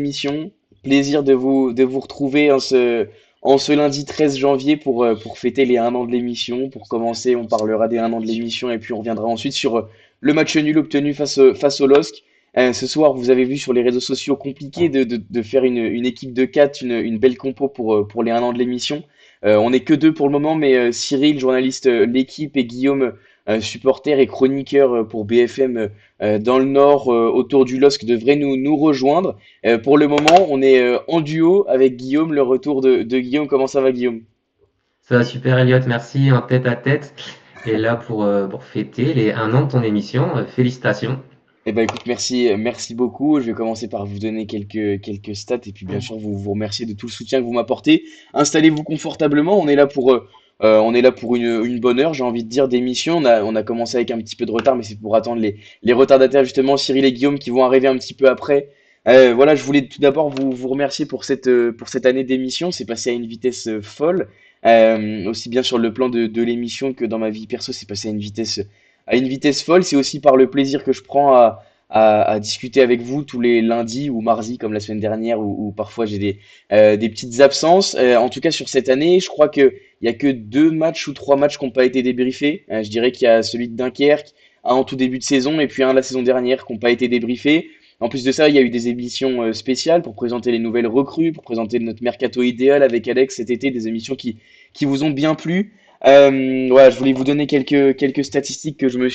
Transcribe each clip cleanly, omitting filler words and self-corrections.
émission. Plaisir de vous retrouver en ce lundi 13 janvier pour fêter les 1 an de l'émission. Pour commencer, on parlera des 1 an de l'émission et puis on reviendra ensuite sur le match nul obtenu face au LOSC. Ce soir, vous avez vu sur les réseaux sociaux compliqué de faire une équipe de 4, une belle compo pour les 1 an de l'émission. On n'est que deux pour le moment, mais Cyril, journaliste l'équipe, et Guillaume, supporter et chroniqueur pour BFM dans le Nord, autour du LOSC, devrait nous rejoindre. Pour le moment, on est en duo avec Guillaume, le retour de Guillaume. Comment ça va, Guillaume? Ça va super Elliot, merci, en tête à tête. Et là pour fêter les 1 an de ton émission, félicitations. Eh ben écoute, merci beaucoup. Je vais commencer par vous donner quelques stats et puis bien sûr vous remercier de tout le soutien que vous m'apportez. Installez-vous confortablement. On est là pour une bonne heure, j'ai envie de dire, d'émission. On a commencé avec un petit peu de retard, mais c'est pour attendre les retardataires, justement, Cyril et Guillaume, qui vont arriver un petit peu après. Voilà, je voulais tout d'abord vous remercier pour cette année d'émission. C'est passé à une vitesse folle. Aussi bien sur le plan de l'émission que dans ma vie perso, c'est passé à une vitesse folle. C'est aussi par le plaisir que je prends à discuter avec vous tous les lundis ou mardis, comme la semaine dernière, où parfois j'ai des petites absences. En tout cas, sur cette année, je crois qu'il n'y a que 2 matchs ou 3 matchs qui n'ont pas été débriefés. Je dirais qu'il y a celui de Dunkerque, un en tout début de saison, et puis un la saison dernière qui n'ont pas été débriefés. En plus de ça, il y a eu des émissions spéciales pour présenter les nouvelles recrues, pour présenter notre mercato idéal avec Alex cet été, des émissions qui vous ont bien plu. Voilà, je voulais vous donner quelques statistiques que je me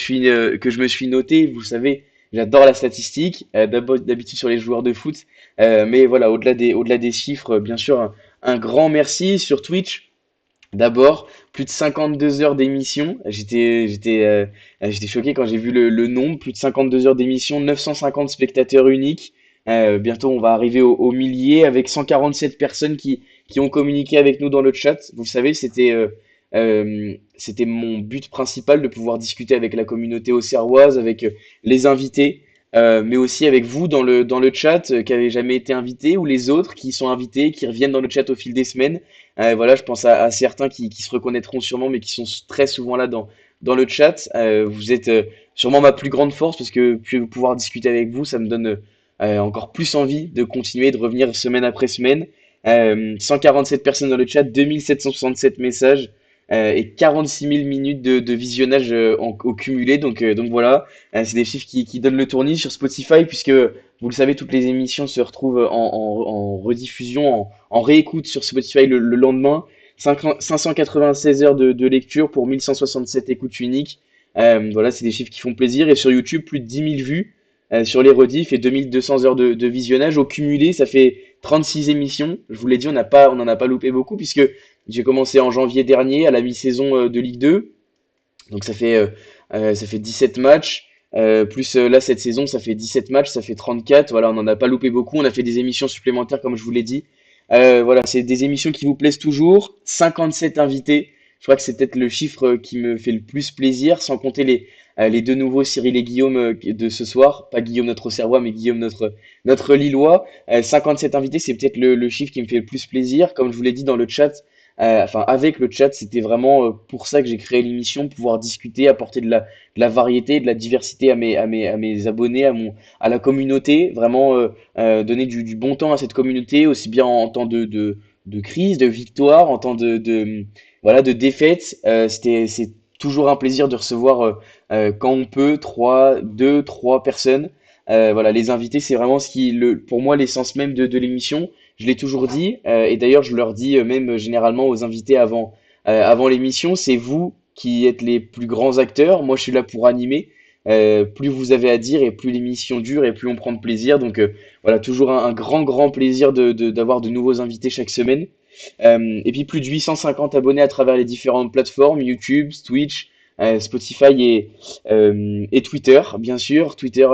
suis noté. Vous savez, j'adore la statistique, d'habitude sur les joueurs de foot. Mais voilà, au-delà des chiffres, bien sûr, un grand merci sur Twitch. D'abord, plus de 52 heures d'émission. J'étais choqué quand j'ai vu le nombre. Plus de 52 heures d'émission, 950 spectateurs uniques. Bientôt, on va arriver au millier avec 147 personnes qui ont communiqué avec nous dans le chat. Vous savez, c'était mon but principal de pouvoir discuter avec la communauté auxerroise, avec les invités, mais aussi avec vous dans le chat, qui n'avez jamais été invité, ou les autres qui sont invités, qui reviennent dans le chat au fil des semaines. Voilà, je pense à certains qui se reconnaîtront sûrement, mais qui sont très souvent là dans le chat. Vous êtes sûrement ma plus grande force parce que pouvoir discuter avec vous, ça me donne encore plus envie de continuer, de revenir semaine après semaine. 147 personnes dans le chat, 2767 messages et 46 000 minutes de visionnage au cumulé. Donc voilà, c'est des chiffres qui donnent le tournis sur Spotify, puisque vous le savez, toutes les émissions se retrouvent en rediffusion, en réécoute sur Spotify le lendemain. 596 heures de lecture pour 1167 écoutes uniques. Voilà, c'est des chiffres qui font plaisir. Et sur YouTube, plus de 10 000 vues sur les rediffs et 2200 heures de visionnage. Au cumulé, ça fait 36 émissions. Je vous l'ai dit, on n'en a pas loupé beaucoup, puisque j'ai commencé en janvier dernier à la mi-saison de Ligue 2. Donc ça fait 17 matchs. Plus là, cette saison, ça fait 17 matchs, ça fait 34. Voilà, on n'en a pas loupé beaucoup. On a fait des émissions supplémentaires, comme je vous l'ai dit. Voilà, c'est des émissions qui vous plaisent toujours. 57 invités. Je crois que c'est peut-être le chiffre qui me fait le plus plaisir, sans compter les deux nouveaux Cyril et Guillaume de ce soir. Pas Guillaume notre Auxerrois, mais Guillaume notre Lillois. 57 invités, c'est peut-être le chiffre qui me fait le plus plaisir. Comme je vous l'ai dit dans le chat, enfin avec le chat, c'était vraiment pour ça que j'ai créé l'émission, pouvoir discuter, apporter de la variété, de la diversité à mes abonnés, à la communauté, vraiment donner du bon temps à cette communauté, aussi bien en temps de crise, de victoire, en temps voilà, de défaite. C'est toujours un plaisir de recevoir quand on peut, deux, trois personnes. Voilà, les invités, c'est vraiment pour moi, l'essence même de l'émission. Je l'ai toujours dit, et d'ailleurs je leur dis même généralement aux invités avant l'émission, c'est vous qui êtes les plus grands acteurs. Moi, je suis là pour animer. Plus vous avez à dire et plus l'émission dure et plus on prend de plaisir. Donc voilà, toujours un grand, grand plaisir d'avoir de nouveaux invités chaque semaine. Et puis plus de 850 abonnés à travers les différentes plateformes, YouTube, Twitch, Spotify et Twitter, bien sûr. Twitter,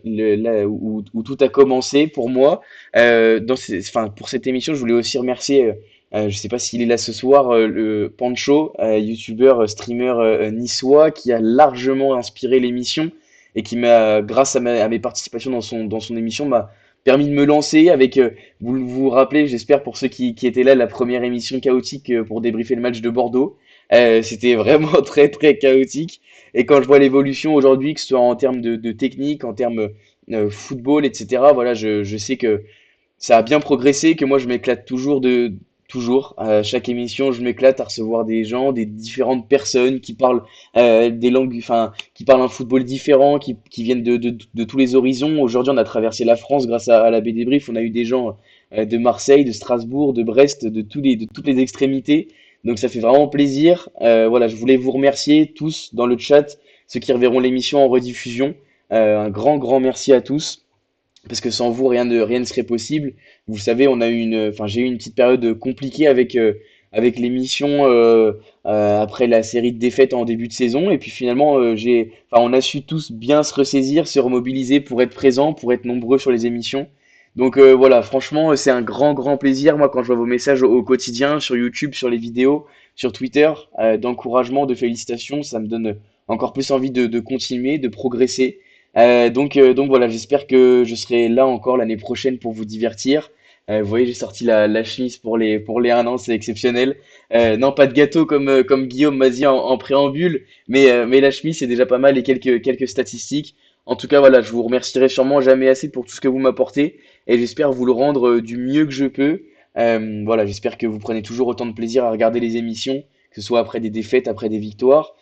là où tout a commencé pour moi. Enfin, pour cette émission, je voulais aussi remercier, je ne sais pas s'il est là ce soir, le Pancho, youtubeur, streamer niçois, qui a largement inspiré l'émission et qui grâce à mes participations dans son émission, m'a permis de me lancer avec, vous rappelez, j'espère pour ceux qui étaient là, la première émission chaotique pour débriefer le match de Bordeaux. C'était vraiment très très chaotique. Et quand je vois l'évolution aujourd'hui, que ce soit en termes de technique, en termes football, etc., voilà, je sais que ça a bien progressé, que moi je m'éclate toujours à chaque émission, je m'éclate à recevoir des gens, des différentes personnes qui parlent des langues, enfin qui parlent un football différent, qui viennent de tous les horizons. Aujourd'hui, on a traversé la France grâce à la baie des Briefs. On a eu des gens de Marseille, de Strasbourg, de Brest, de toutes les extrémités. Donc ça fait vraiment plaisir. Voilà, je voulais vous remercier tous dans le chat, ceux qui reverront l'émission en rediffusion. Un grand merci à tous. Parce que sans vous, rien ne serait possible. Vous savez, enfin, j'ai eu une petite période compliquée avec l'émission après la série de défaites en début de saison. Et puis finalement, enfin, on a su tous bien se ressaisir, se remobiliser pour être présents, pour être nombreux sur les émissions. Donc voilà, franchement, c'est un grand plaisir. Moi, quand je vois vos messages au quotidien, sur YouTube, sur les vidéos, sur Twitter, d'encouragement, de félicitations, ça me donne encore plus envie de continuer, de progresser. Donc voilà, j'espère que je serai là encore l'année prochaine pour vous divertir. Vous voyez, j'ai sorti la chemise pour les 1 an, c'est exceptionnel. Non, pas de gâteau comme Guillaume m'a dit en préambule, mais la chemise c'est déjà pas mal et quelques statistiques. En tout cas, voilà, je vous remercierai sûrement jamais assez pour tout ce que vous m'apportez et j'espère vous le rendre du mieux que je peux. Voilà, j'espère que vous prenez toujours autant de plaisir à regarder les émissions, que ce soit après des défaites, après des victoires.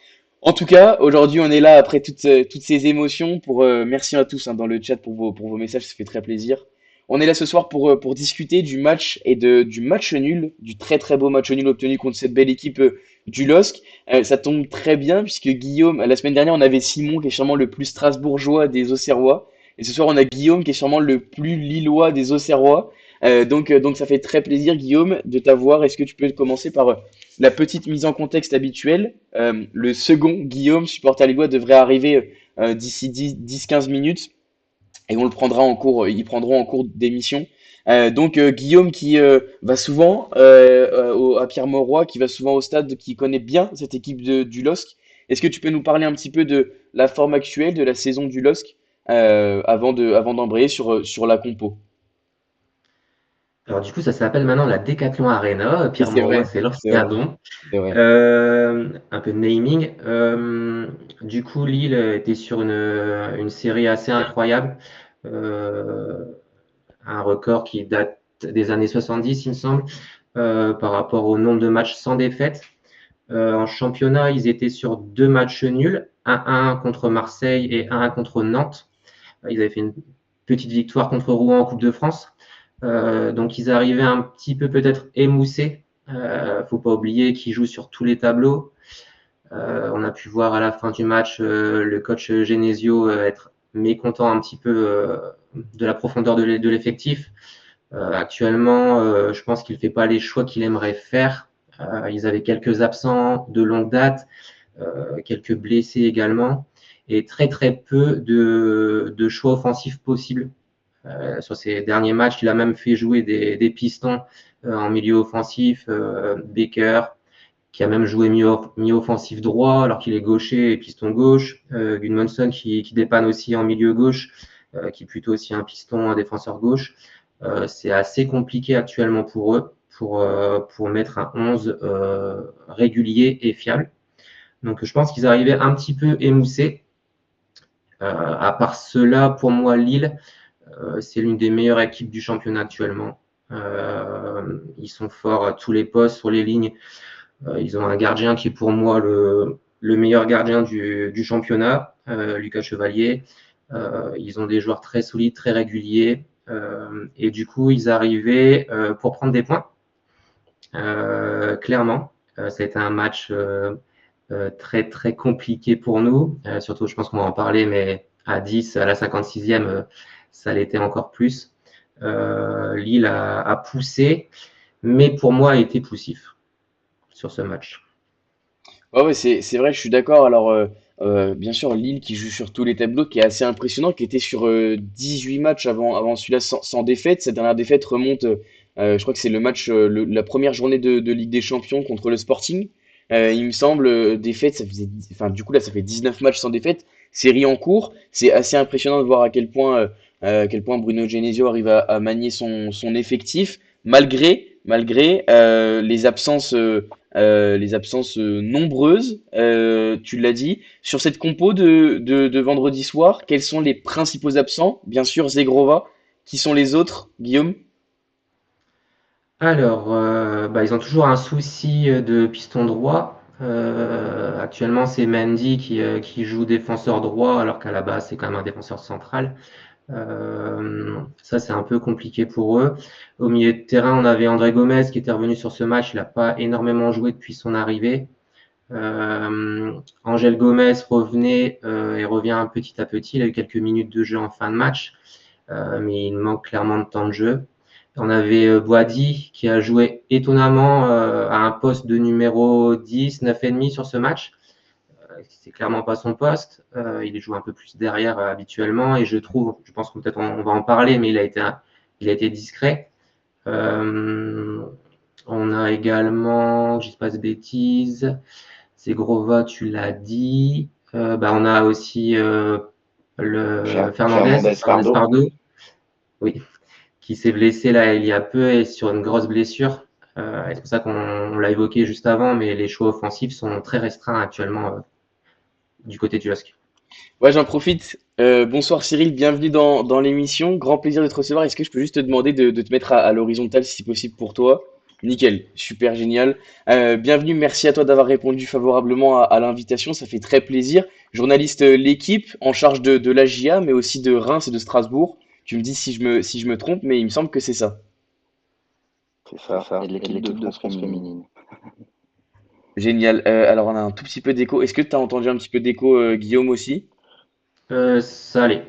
En tout cas, aujourd'hui, on est là après toutes ces émotions. Merci à tous hein, dans le chat pour vos messages, ça fait très plaisir. On est là ce soir pour discuter du match et du match nul, du très beau match nul obtenu contre cette belle équipe du LOSC. Ça tombe très bien puisque Guillaume, la semaine dernière, on avait Simon qui est sûrement le plus strasbourgeois des Auxerrois. Et ce soir, on a Guillaume qui est sûrement le plus lillois des Auxerrois. Donc ça fait très plaisir, Guillaume, de t'avoir. Est-ce que tu peux commencer par la petite mise en contexte habituelle? Le second, Guillaume, supporter lillois, devrait arriver d'ici 10-15 minutes et on le prendra en cours, ils prendront en cours d'émission. Guillaume qui va souvent à Pierre-Mauroy, qui va souvent au stade, qui connaît bien cette équipe du LOSC. Est-ce que tu peux nous parler un petit peu de la forme actuelle de la saison du LOSC avant d'embrayer sur la compo? Alors du coup, ça s'appelle maintenant la Decathlon Arena. Oui, Pierre c'est Mauroy, vrai, c'est c'est vrai, l'Orcadon. c'est vrai. Un peu de naming. Du coup, Lille était sur une série assez incroyable. Euh, un record qui date des années 70, il me semble, par rapport au nombre de matchs sans défaite. En championnat, ils étaient sur 2 matchs nuls, 1-1 contre Marseille et 1-1 contre Nantes. Ils avaient fait une petite victoire contre Rouen en Coupe de France. Donc ils arrivaient un petit peu peut-être émoussés. Faut pas oublier qu'ils jouent sur tous les tableaux. On a pu voir à la fin du match le coach Genesio être mécontent un petit peu de la profondeur de l'effectif. Actuellement, je pense qu'il ne fait pas les choix qu'il aimerait faire. Ils avaient quelques absents de longue date, quelques blessés également, et très peu de choix offensifs possibles. Sur ces derniers matchs, il a même fait jouer des pistons en milieu offensif, Baker, qui a même joué mi-offensif droit alors qu'il est gaucher et piston gauche, Gudmundsson qui dépanne aussi en milieu gauche, qui est plutôt aussi un piston, un défenseur gauche. C'est assez compliqué actuellement pour eux pour mettre un 11 régulier et fiable. Donc je pense qu'ils arrivaient un petit peu émoussés. À part cela, pour moi, Lille, c'est l'une des meilleures équipes du championnat actuellement. Ils sont forts à tous les postes, sur les lignes. Ils ont un gardien qui est pour moi le meilleur gardien du championnat, Lucas Chevalier. Ils ont des joueurs très solides, très réguliers. Et du coup, ils arrivaient pour prendre des points. Clairement, ça a été un match très compliqué pour nous. Surtout, je pense qu'on va en parler, mais à 10, à la 56e, ça l'était encore plus. Lille a poussé, mais pour moi a été poussif sur ce match. Ouais, c'est vrai, je suis d'accord. Alors, bien sûr, Lille qui joue sur tous les tableaux, qui est assez impressionnant, qui était sur 18 matchs avant celui-là sans défaite. Cette dernière défaite remonte, je crois que c'est le match, la première journée de Ligue des Champions contre le Sporting. Il me semble, défaite, enfin, du coup, là, ça fait 19 matchs sans défaite. Série en cours. C'est assez impressionnant de voir à quel point Bruno Genesio arrive à manier son effectif, malgré les absences nombreuses, tu l'as dit. Sur cette compo de vendredi soir, quels sont les principaux absents? Bien sûr, Zegrova. Qui sont les autres, Guillaume? Alors, ils ont toujours un souci de piston droit. Actuellement, c'est Mendy qui joue défenseur droit, alors qu'à la base, c'est quand même un défenseur central. Ça, c'est un peu compliqué pour eux. Au milieu de terrain, on avait André Gomez qui était revenu sur ce match. Il n'a pas énormément joué depuis son arrivée. Angel Gomez revenait et revient petit à petit. Il a eu quelques minutes de jeu en fin de match, mais il manque clairement de temps de jeu. On avait Boadi qui a joué étonnamment à un poste de numéro 10, 9,5 sur ce match. C'est clairement pas son poste. Il joue un peu plus derrière habituellement et je pense qu'on peut-être on va en parler, mais il a été discret. Euh, on a également, je ne dis pas de bêtises, Zegrova, tu l'as dit. On a aussi le Fernandez Fernandez Pardo. Pardo, oui, qui s'est blessé là il y a peu et sur une grosse blessure. C'est pour ça qu'on l'a évoqué juste avant, mais les choix offensifs sont très restreints actuellement du côté du LOSC. Ouais, j'en profite. Bonsoir Cyril, bienvenue dans l'émission. Grand plaisir de te recevoir. Est-ce que je peux juste te demander de te mettre à l'horizontale si c'est possible pour toi? Nickel, super génial. Bienvenue, merci à toi d'avoir répondu favorablement à l'invitation, ça fait très plaisir. Journaliste l'équipe en charge de l'AJA, mais aussi de Reims et de Strasbourg. Tu me dis si je me trompe, mais il me semble que c'est ça. C'est ça, et de l'équipe de France féminine. Génial. Alors on a un tout petit peu d'écho. Est-ce que tu as entendu un petit peu d'écho, Guillaume aussi? Ça allait.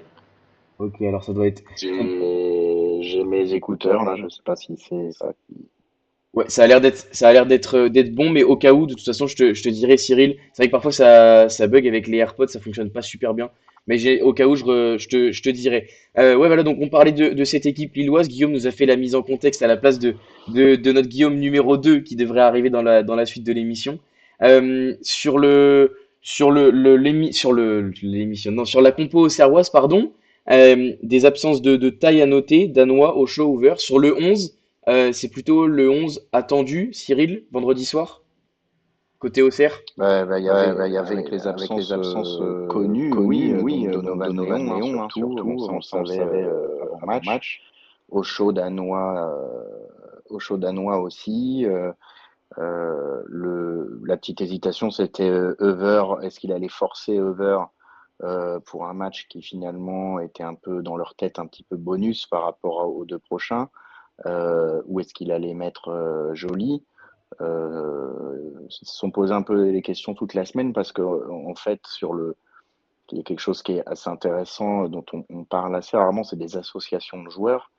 Ok, alors ça doit être. J'ai mes écouteurs là, je sais pas si c'est ça. Ouais, ça a l'air d'être bon, mais au cas où, de toute façon, je te dirai, Cyril. C'est vrai que parfois ça bug avec les AirPods, ça fonctionne pas super bien. Mais au cas où, je te dirai. Ouais, voilà, donc on parlait de cette équipe lilloise. Guillaume nous a fait la mise en contexte à la place de notre Guillaume numéro 2 qui devrait arriver dans la suite de l'émission. Sur non, sur la compo serroise, pardon, des absences de taille à noter, Danois, Ocho, Hoover. Sur le 11. C'est plutôt le 11 attendu, Cyril, vendredi soir, côté Auxerre. Ouais, il y avait Avec avec les les absences absences connues, oui, donc donc Donovan Donovan Léon, Léon, surtout, surtout, ça on le ça on le savait savait avant avant match. match. Au chaud danois aussi. La petite hésitation, c'était Over. Est-ce qu'il allait forcer Over pour un match qui finalement était un peu dans leur tête un petit peu bonus par rapport aux deux prochains, ou est-ce qu'il allait mettre Joly? Se sont posés un peu les questions toute la semaine parce que en fait il y a quelque chose qui est assez intéressant dont on parle assez rarement, c'est des associations de joueurs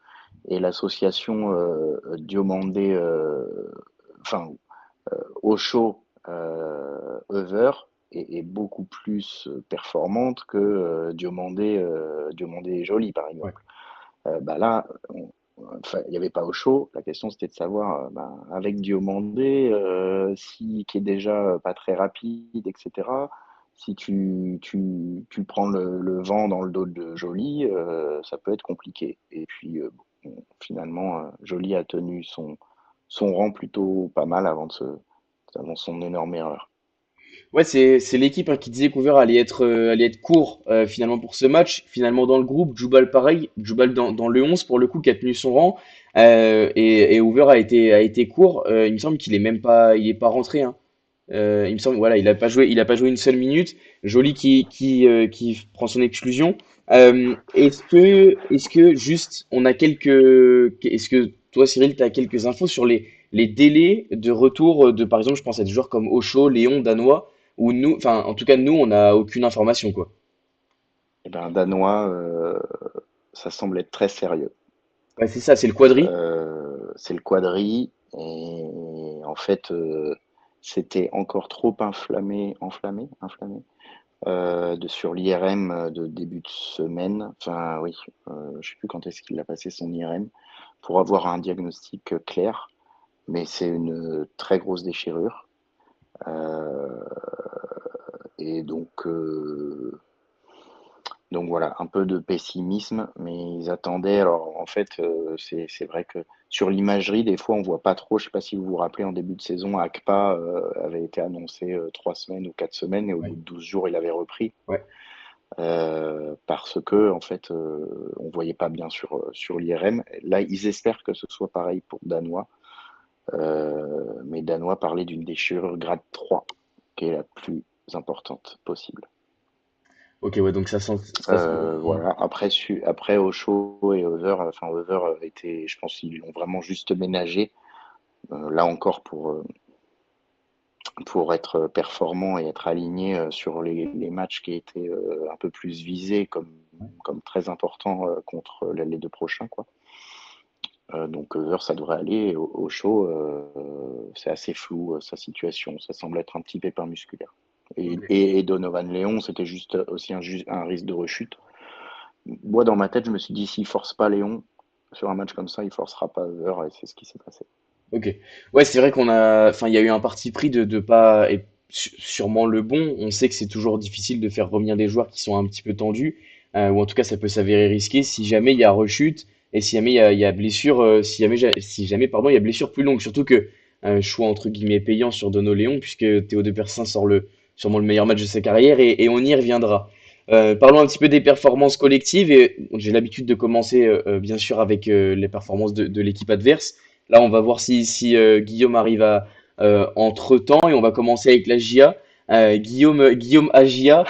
et l'association Diomandé, enfin Ocho Over est beaucoup plus performante que Diomandé et Joly par Ouais. exemple. Là, enfin, il n'y avait pas Ocho. La question c'était de savoir, avec Diomandé, qui est déjà pas très rapide, etc. Si tu prends le vent dans le dos de Joly, ça peut être compliqué. Et puis bon, finalement, Joly a tenu son rang plutôt pas mal avant son énorme erreur. Ouais, c'est l'équipe qui disait qu'Hoover allait être court finalement pour ce match. Finalement, dans le groupe, Djoubal pareil, Djoubal dans le 11 pour le coup, qui a tenu son rang. Et Hoover a été court. Il me semble il est pas rentré, hein. Il me semble, voilà, il a pas joué une seule minute. Joly qui prend son exclusion. Est-ce que juste, est-ce que toi, Cyril, tu as quelques infos sur les délais de retour par exemple, je pense à des joueurs comme Ocho, Léon, Danois, où nous, enfin, en tout cas, nous, on n'a aucune information, quoi. Et ben, Danois, ça semble être très sérieux. Ouais, c'est ça, c'est le quadri. C'est le quadri et en fait, c'était encore trop inflammé, sur l'IRM de début de semaine. Enfin, oui, je sais plus quand est-ce qu'il a passé son IRM pour avoir un diagnostic clair, mais c'est une très grosse déchirure. Euh, et donc voilà, un peu de pessimisme, mais ils attendaient. Alors en fait, c'est vrai que sur l'imagerie, des fois, on voit pas trop. Je sais pas si vous vous rappelez, en début de saison, Akpa avait été annoncé 3 semaines ou 4 semaines, et au bout Ouais, de 12 jours, il avait repris. ouais. Parce que en fait, on voyait pas bien sur l'IRM. Là, ils espèrent que ce soit pareil pour Danois. Mes Danois parlaient d'une déchirure grade 3, qui est la plus importante possible. Ok, ouais, donc ça sent bon. Voilà. Après Osho et Over, enfin Over était, je pense qu'ils l'ont vraiment juste ménagé. Là encore pour être performant et être aligné sur les matchs qui étaient un peu plus visés comme très importants contre les deux prochains, quoi. Donc Over, ça devrait aller. Osho, c'est assez flou sa situation. Ça semble être un petit pépin musculaire. Ok. Et Donovan Léon, c'était juste aussi un risque de rechute. Moi, dans ma tête, je me suis dit, s'il force pas Léon sur un match comme ça, il forcera pas Over, et c'est ce qui s'est passé. Ok. Ouais, c'est vrai enfin, il y a eu un parti pris de pas, et sûrement le bon. On sait que c'est toujours difficile de faire revenir des joueurs qui sont un petit peu tendus, ou en tout cas, ça peut s'avérer risqué si jamais il y a rechute et si jamais il y a blessure, si jamais, pardon, il y a blessure plus longue. Surtout que choix entre guillemets payant sur Dono Léon, puisque Théo de Persin sort sûrement le meilleur match de sa carrière et on y reviendra. Parlons un petit peu des performances collectives et j'ai l'habitude de commencer bien sûr avec les performances de l'équipe adverse. Là, on va voir si Guillaume arrive à entre-temps et on va commencer avec la GIA. Guillaume Agia,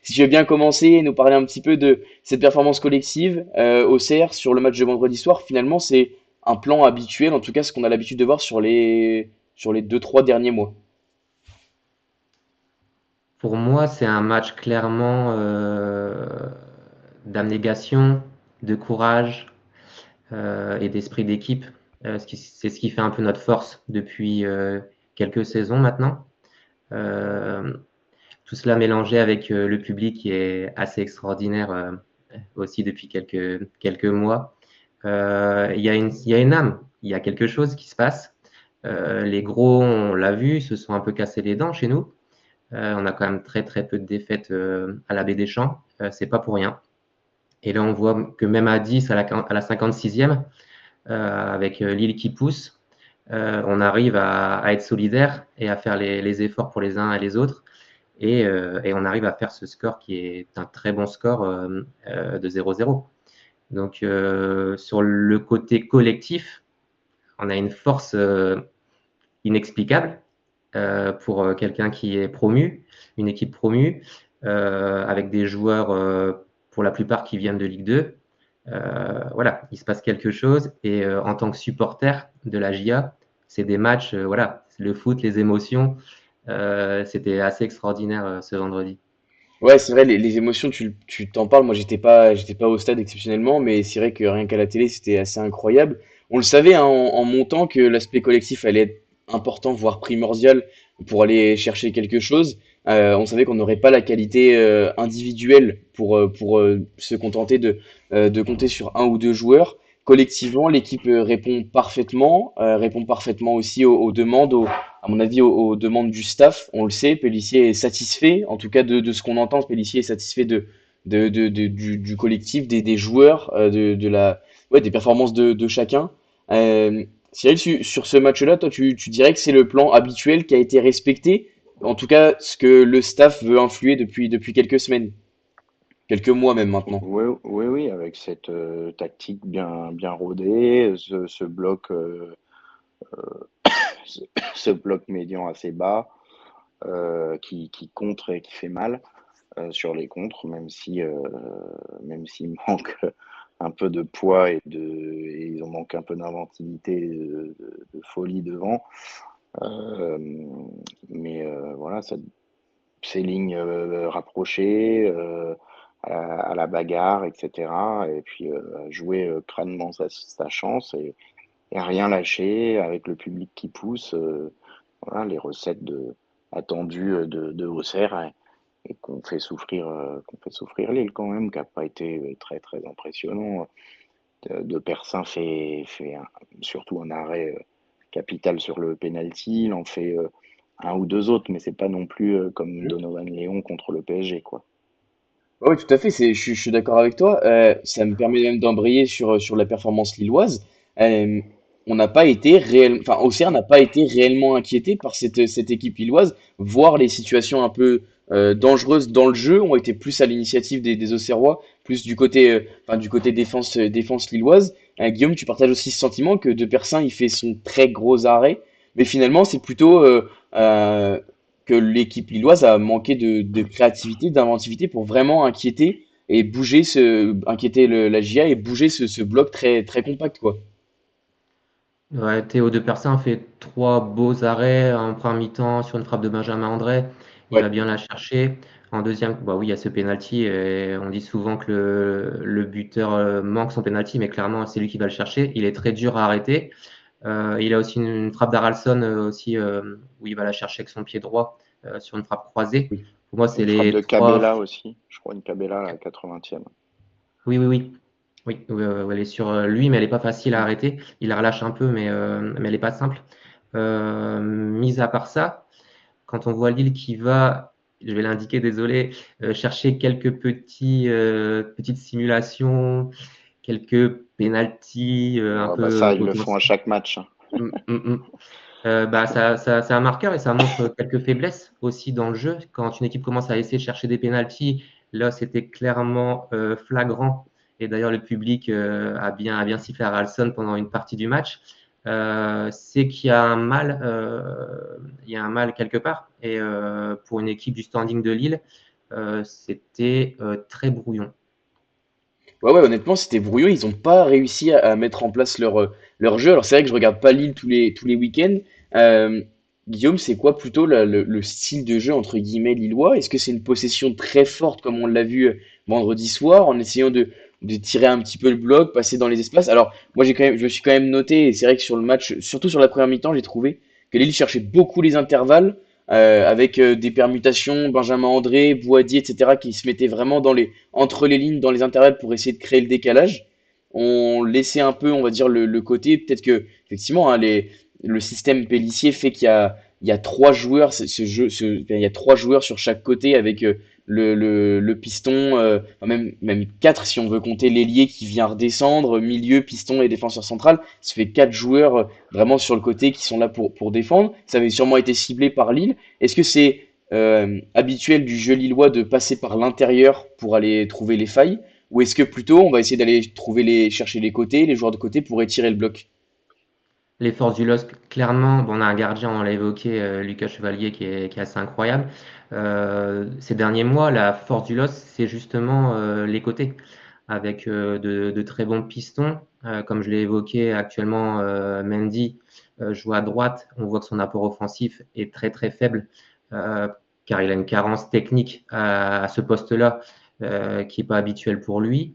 si tu veux bien commencer et nous parler un petit peu de cette performance collective au CR sur le match de vendredi soir. Finalement, c'est un plan habituel, en tout cas ce qu'on a l'habitude de voir sur les 2-3 derniers mois. Pour moi, c'est un match clairement d'abnégation, de courage et d'esprit d'équipe. C'est ce qui fait un peu notre force depuis quelques saisons maintenant. Euh, Tout cela mélangé avec le public qui est assez extraordinaire aussi depuis quelques mois. Il y a une âme, il y a quelque chose qui se passe. Les gros, on l'a vu, se sont un peu cassés les dents chez nous. On a quand même très très peu de défaites à la Baie des Champs. C'est pas pour rien. Et là, on voit que même à 10, à la 56e, avec Lille qui pousse, on arrive à être solidaire et à faire les efforts pour les uns et les autres. Et on arrive à faire ce score qui est un très bon score de 0-0. Donc, sur le côté collectif, on a une force inexplicable pour quelqu'un qui est promu, une équipe promue, avec des joueurs pour la plupart qui viennent de Ligue 2. Voilà, il se passe quelque chose. Et en tant que supporter de la GIA, c'est des matchs, voilà, le foot, les émotions. C'était assez extraordinaire ce vendredi. Ouais, c'est vrai, les émotions, tu t'en parles. Moi, j'étais pas au stade exceptionnellement, mais c'est vrai que rien qu'à la télé, c'était assez incroyable. On le savait hein, en montant que l'aspect collectif allait être important, voire primordial pour aller chercher quelque chose. On savait qu'on n'aurait pas la qualité individuelle pour se contenter de compter sur un ou deux joueurs. Collectivement, l'équipe répond parfaitement aussi aux demandes, à mon avis, aux demandes du staff. On le sait, Pellissier est satisfait, en tout cas de ce qu'on entend, Pellissier est satisfait du collectif, des joueurs, ouais, des performances de chacun. Cyril, sur ce match-là, toi, tu dirais que c'est le plan habituel qui a été respecté, en tout cas ce que le staff veut influer depuis quelques semaines, quelques mois même maintenant. Oui, oui, oui, avec cette tactique bien rodée, ce bloc, ce, ce bloc médian assez bas, qui contre et qui fait mal sur les contres, même s'il manque un peu de poids et ils ont manqué un peu d'inventivité, de folie devant. Euh, mais voilà, ces lignes rapprochées, à la bagarre, etc. Et puis jouer crânement sa chance et rien lâcher avec le public qui pousse. Voilà, les recettes attendues de Auxerre et qu'on fait souffrir Lille quand même, qui n'a pas été très très impressionnant. De Persin fait surtout un arrêt capital sur le penalty. Il en fait un ou deux autres, mais c'est pas non plus comme Donovan Léon contre le PSG, quoi. Oui, tout à fait, je suis d'accord avec toi. Ça me permet même d'embrayer sur la performance lilloise. Euh, on n'a pas été réellement, enfin, Auxerre n'a pas été réellement inquiété par cette équipe lilloise, voire les situations un peu dangereuses dans le jeu ont été plus à l'initiative des Auxerrois, plus du côté, enfin, du côté défense lilloise. Guillaume, tu partages aussi ce sentiment que De Persin, il fait son très gros arrêt, mais finalement, c'est plutôt que l'équipe lilloise a manqué de créativité, d'inventivité pour vraiment inquiéter et bouger inquiéter la GIA et bouger ce bloc très, très compact, quoi. Ouais, Théo de Persin fait trois beaux arrêts en première mi-temps sur une frappe de Benjamin André. Il va Ouais. bien la chercher. En deuxième, bah oui, il y a ce penalty. Et on dit souvent que le buteur manque son penalty, mais clairement, c'est lui qui va le chercher. Il est très dur à arrêter. Il a aussi une frappe d'Aralson aussi, où il va la chercher avec son pied droit sur une frappe croisée. Oui. Pour moi, c'est Une frappe les de trois. Cabella aussi, je crois une Cabella à la 80e. Oui, oui, oui. Oui, elle est sur lui, mais elle n'est pas facile à arrêter. Il la relâche un peu, mais elle n'est pas simple. Mis à part ça, quand on voit Lille qui va, je vais l'indiquer, désolé, chercher quelques petites simulations, quelques pénalties un Ah, bah peu ça, ils le font à potentiels. chaque match, hein. Mm, mm, mm. Bah, c'est un marqueur et ça montre quelques faiblesses aussi dans le jeu. Quand une équipe commence à essayer de chercher des pénalties, là, c'était clairement flagrant. Et d'ailleurs, le public a bien sifflé à Ralston pendant une partie du match. C'est qu'il y a il y a un mal quelque part. Et pour une équipe du standing de Lille, c'était très brouillon. Ouais, ouais, honnêtement, c'était brouillon. Ils n'ont pas réussi à mettre en place leur jeu. Alors, c'est vrai que je regarde pas Lille tous les week-ends. Euh, Guillaume, c'est quoi plutôt le style de jeu entre guillemets lillois? Est-ce que c'est une possession très forte comme on l'a vu vendredi soir en essayant de tirer un petit peu le bloc, passer dans les espaces? Alors, moi, je me suis quand même noté, et c'est vrai que sur le match, surtout sur la première mi-temps, j'ai trouvé que Lille cherchait beaucoup les intervalles avec des permutations, Benjamin André, Boadi, etc., qui se mettaient vraiment entre les lignes, dans les intervalles pour essayer de créer le décalage. On laissait un peu, on va dire, le côté. Peut-être que, effectivement, hein, le système Pélissier fait qu'il y a trois joueurs, il y a trois joueurs sur chaque côté avec le piston, enfin, même quatre si on veut compter l'ailier qui vient redescendre, milieu, piston et défenseur central. Ça fait quatre joueurs vraiment sur le côté qui sont là pour défendre. Ça avait sûrement été ciblé par Lille. Est-ce que c'est habituel du jeu lillois de passer par l'intérieur pour aller trouver les failles? Ou est-ce que plutôt on va essayer d'aller chercher les côtés, les joueurs de côté pour étirer le bloc? Les forces du LOSC, clairement, bon, on a un gardien, on l'a évoqué, Lucas Chevalier, qui est assez incroyable. Ces derniers mois, la force du LOSC, c'est justement les côtés, avec de très bons pistons. Comme je l'ai évoqué actuellement, Mendy joue à droite. On voit que son apport offensif est très très faible, euh, car il a une carence technique à ce poste-là, qui n'est pas habituelle pour lui.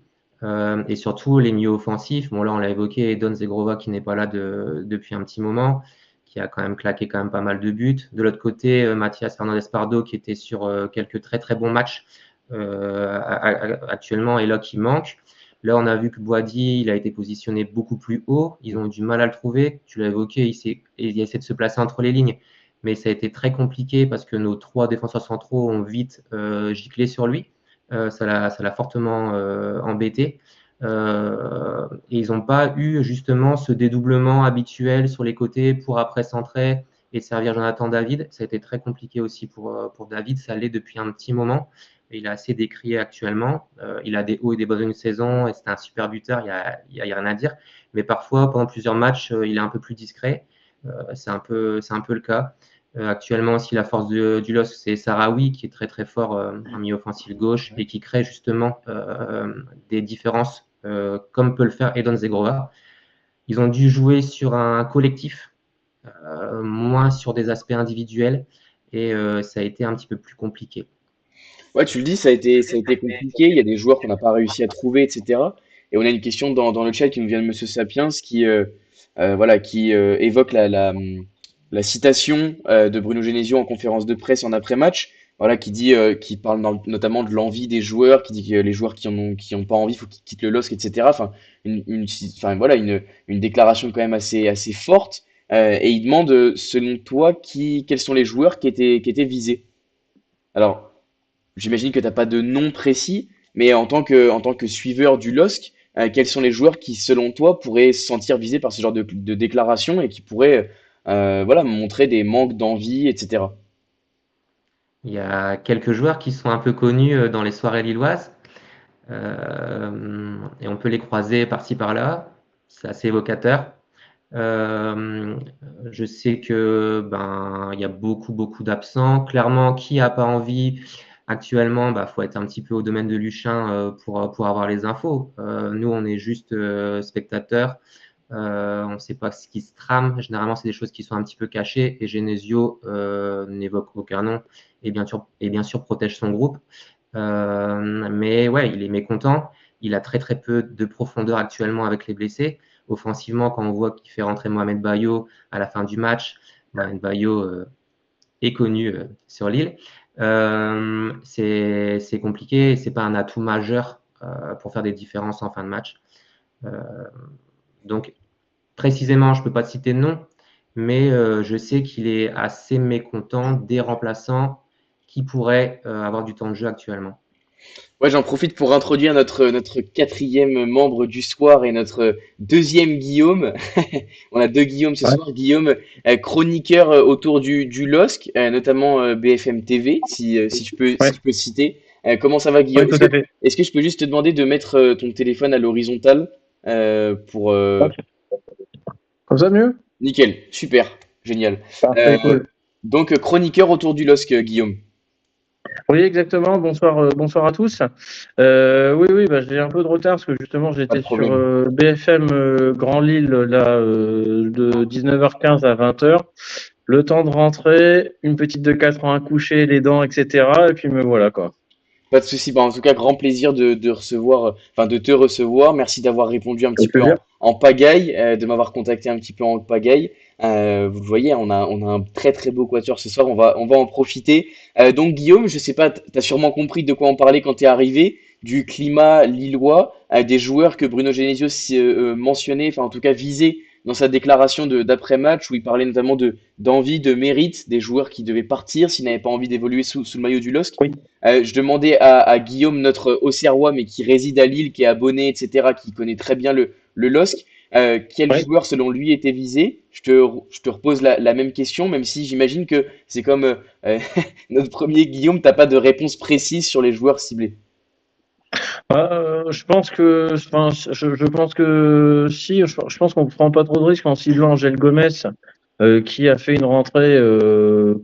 Et surtout, les milieux offensifs, bon là on l'a évoqué, Don Zegrova qui n'est pas là depuis un petit moment, qui a quand même claqué quand même pas mal de buts. De l'autre côté, Mathias Fernandez Pardo qui était sur quelques très très bons matchs actuellement et là qui manque. Là on a vu que Boadi, il a été positionné beaucoup plus haut, ils ont eu du mal à le trouver. Tu l'as évoqué, il essaie de se placer entre les lignes, mais ça a été très compliqué parce que nos trois défenseurs centraux ont vite giclé sur lui. Ça l'a fortement embêté. Et ils n'ont pas eu justement ce dédoublement habituel sur les côtés pour après centrer et servir Jonathan David. Ça a été très compliqué aussi pour David. Ça l'est depuis un petit moment. Et il est assez décrié actuellement. Il a des hauts et des bas d'une saison et c'est un super buteur, il y a rien à dire. Mais parfois, pendant plusieurs matchs, il est un peu plus discret. C'est un peu le cas. Actuellement aussi, la force du LOSC, c'est Sarawi qui est très très fort en milieu offensif gauche et qui crée justement des différences comme peut le faire Edon Zegrova. Ils ont dû jouer sur un collectif, moins sur des aspects individuels et ça a été un petit peu plus compliqué. Ouais, tu le dis, ça a été compliqué. Il y a des joueurs qu'on n'a pas réussi à trouver, etc. Et on a une question dans le chat qui nous vient de Monsieur Sapiens qui évoque la citation de Bruno Genesio en conférence de presse en après-match. Voilà, qui parle notamment de l'envie des joueurs, qui dit que les joueurs qui ont pas envie, il faut qu'ils quittent le LOSC, etc. Enfin, enfin, voilà, une déclaration quand même assez forte. Et il demande, selon toi, quels sont les joueurs qui étaient visés? Alors, j'imagine que tu n'as pas de nom précis, mais en tant que suiveur du LOSC, quels sont les joueurs qui, selon toi, pourraient se sentir visés par ce genre de déclaration et qui pourraient voilà, montrer des manques d'envie, etc. Il y a quelques joueurs qui sont un peu connus dans les soirées lilloises et on peut les croiser par-ci par-là. c'est assez évocateur. Euh, je sais que il y a beaucoup d'absents. Clairement, qui n'a pas envie actuellement, faut être un petit peu au domaine de Luchin pour avoir les infos. Nous, on est juste spectateurs. On ne sait pas ce qui se trame. Généralement, c'est des choses qui sont un petit peu cachées. Et Genesio n'évoque aucun nom et bien sûr protège son groupe. Mais ouais, il est mécontent. Il a très peu de profondeur actuellement avec les blessés. Offensivement, quand on voit qu'il fait rentrer Mohamed Bayo à la fin du match, Mohamed Bayo est connu sur l'île. C'est compliqué. C'est pas un atout majeur pour faire des différences en fin de match. Donc, précisément, je ne peux pas citer de nom, mais je sais qu'il est assez mécontent des remplaçants qui pourraient avoir du temps de jeu actuellement. Ouais, j'en profite pour introduire notre quatrième membre du soir et notre deuxième Guillaume. On a deux Guillaume ce Ouais, soir. Guillaume, chroniqueur autour du LOSC, notamment BFM TV, si ouais, je peux citer. Comment ça va, ouais, Guillaume? tout à fait. Est-ce que je peux juste te demander de mettre ton téléphone à l'horizontale pour Ok. Comme ça, mieux? nickel, super, génial. Parfait, Euh, cool. donc chroniqueur autour du LOSC, Guillaume. Oui, exactement. Bonsoir, bonsoir à tous. Oui, j'ai un peu de retard parce que justement Pas de j'étais sur problème. BFM Grand Lille là de 19h15 à 20h. Le temps de rentrer, une petite de 4 ans à coucher, les dents, etc. Et puis me voilà quoi. Pas de souci. Bah, en tout cas, grand plaisir de recevoir, enfin de te recevoir. Merci d'avoir répondu un petit Avec peu plaisir. en pagaille, de m'avoir contacté un petit peu en pagaille. Vous le voyez, on a un très beau quatuor ce soir. On va en profiter. Donc Guillaume, je sais pas, t'as sûrement compris de quoi on parlait quand t'es arrivé, du climat lillois, des joueurs que Bruno Genesio mentionnait, enfin en tout cas visait dans sa déclaration d'après-match où il parlait notamment d'envie, de mérite des joueurs qui devaient partir s'ils n'avaient pas envie d'évoluer sous le maillot du LOSC. Oui. Je demandais à Guillaume, notre Auxerrois, mais qui réside à Lille, qui est abonné, etc., qui connaît très bien le LOSC, quel Ouais. joueur selon lui était visé? Je te repose la même question, même si j'imagine que c'est comme notre premier Guillaume, t'as pas de réponse précise sur les joueurs ciblés. Je pense que, enfin, je pense que si, je pense qu'on ne prend pas trop de risques en ciblant Angel Gomez, qui a fait une rentrée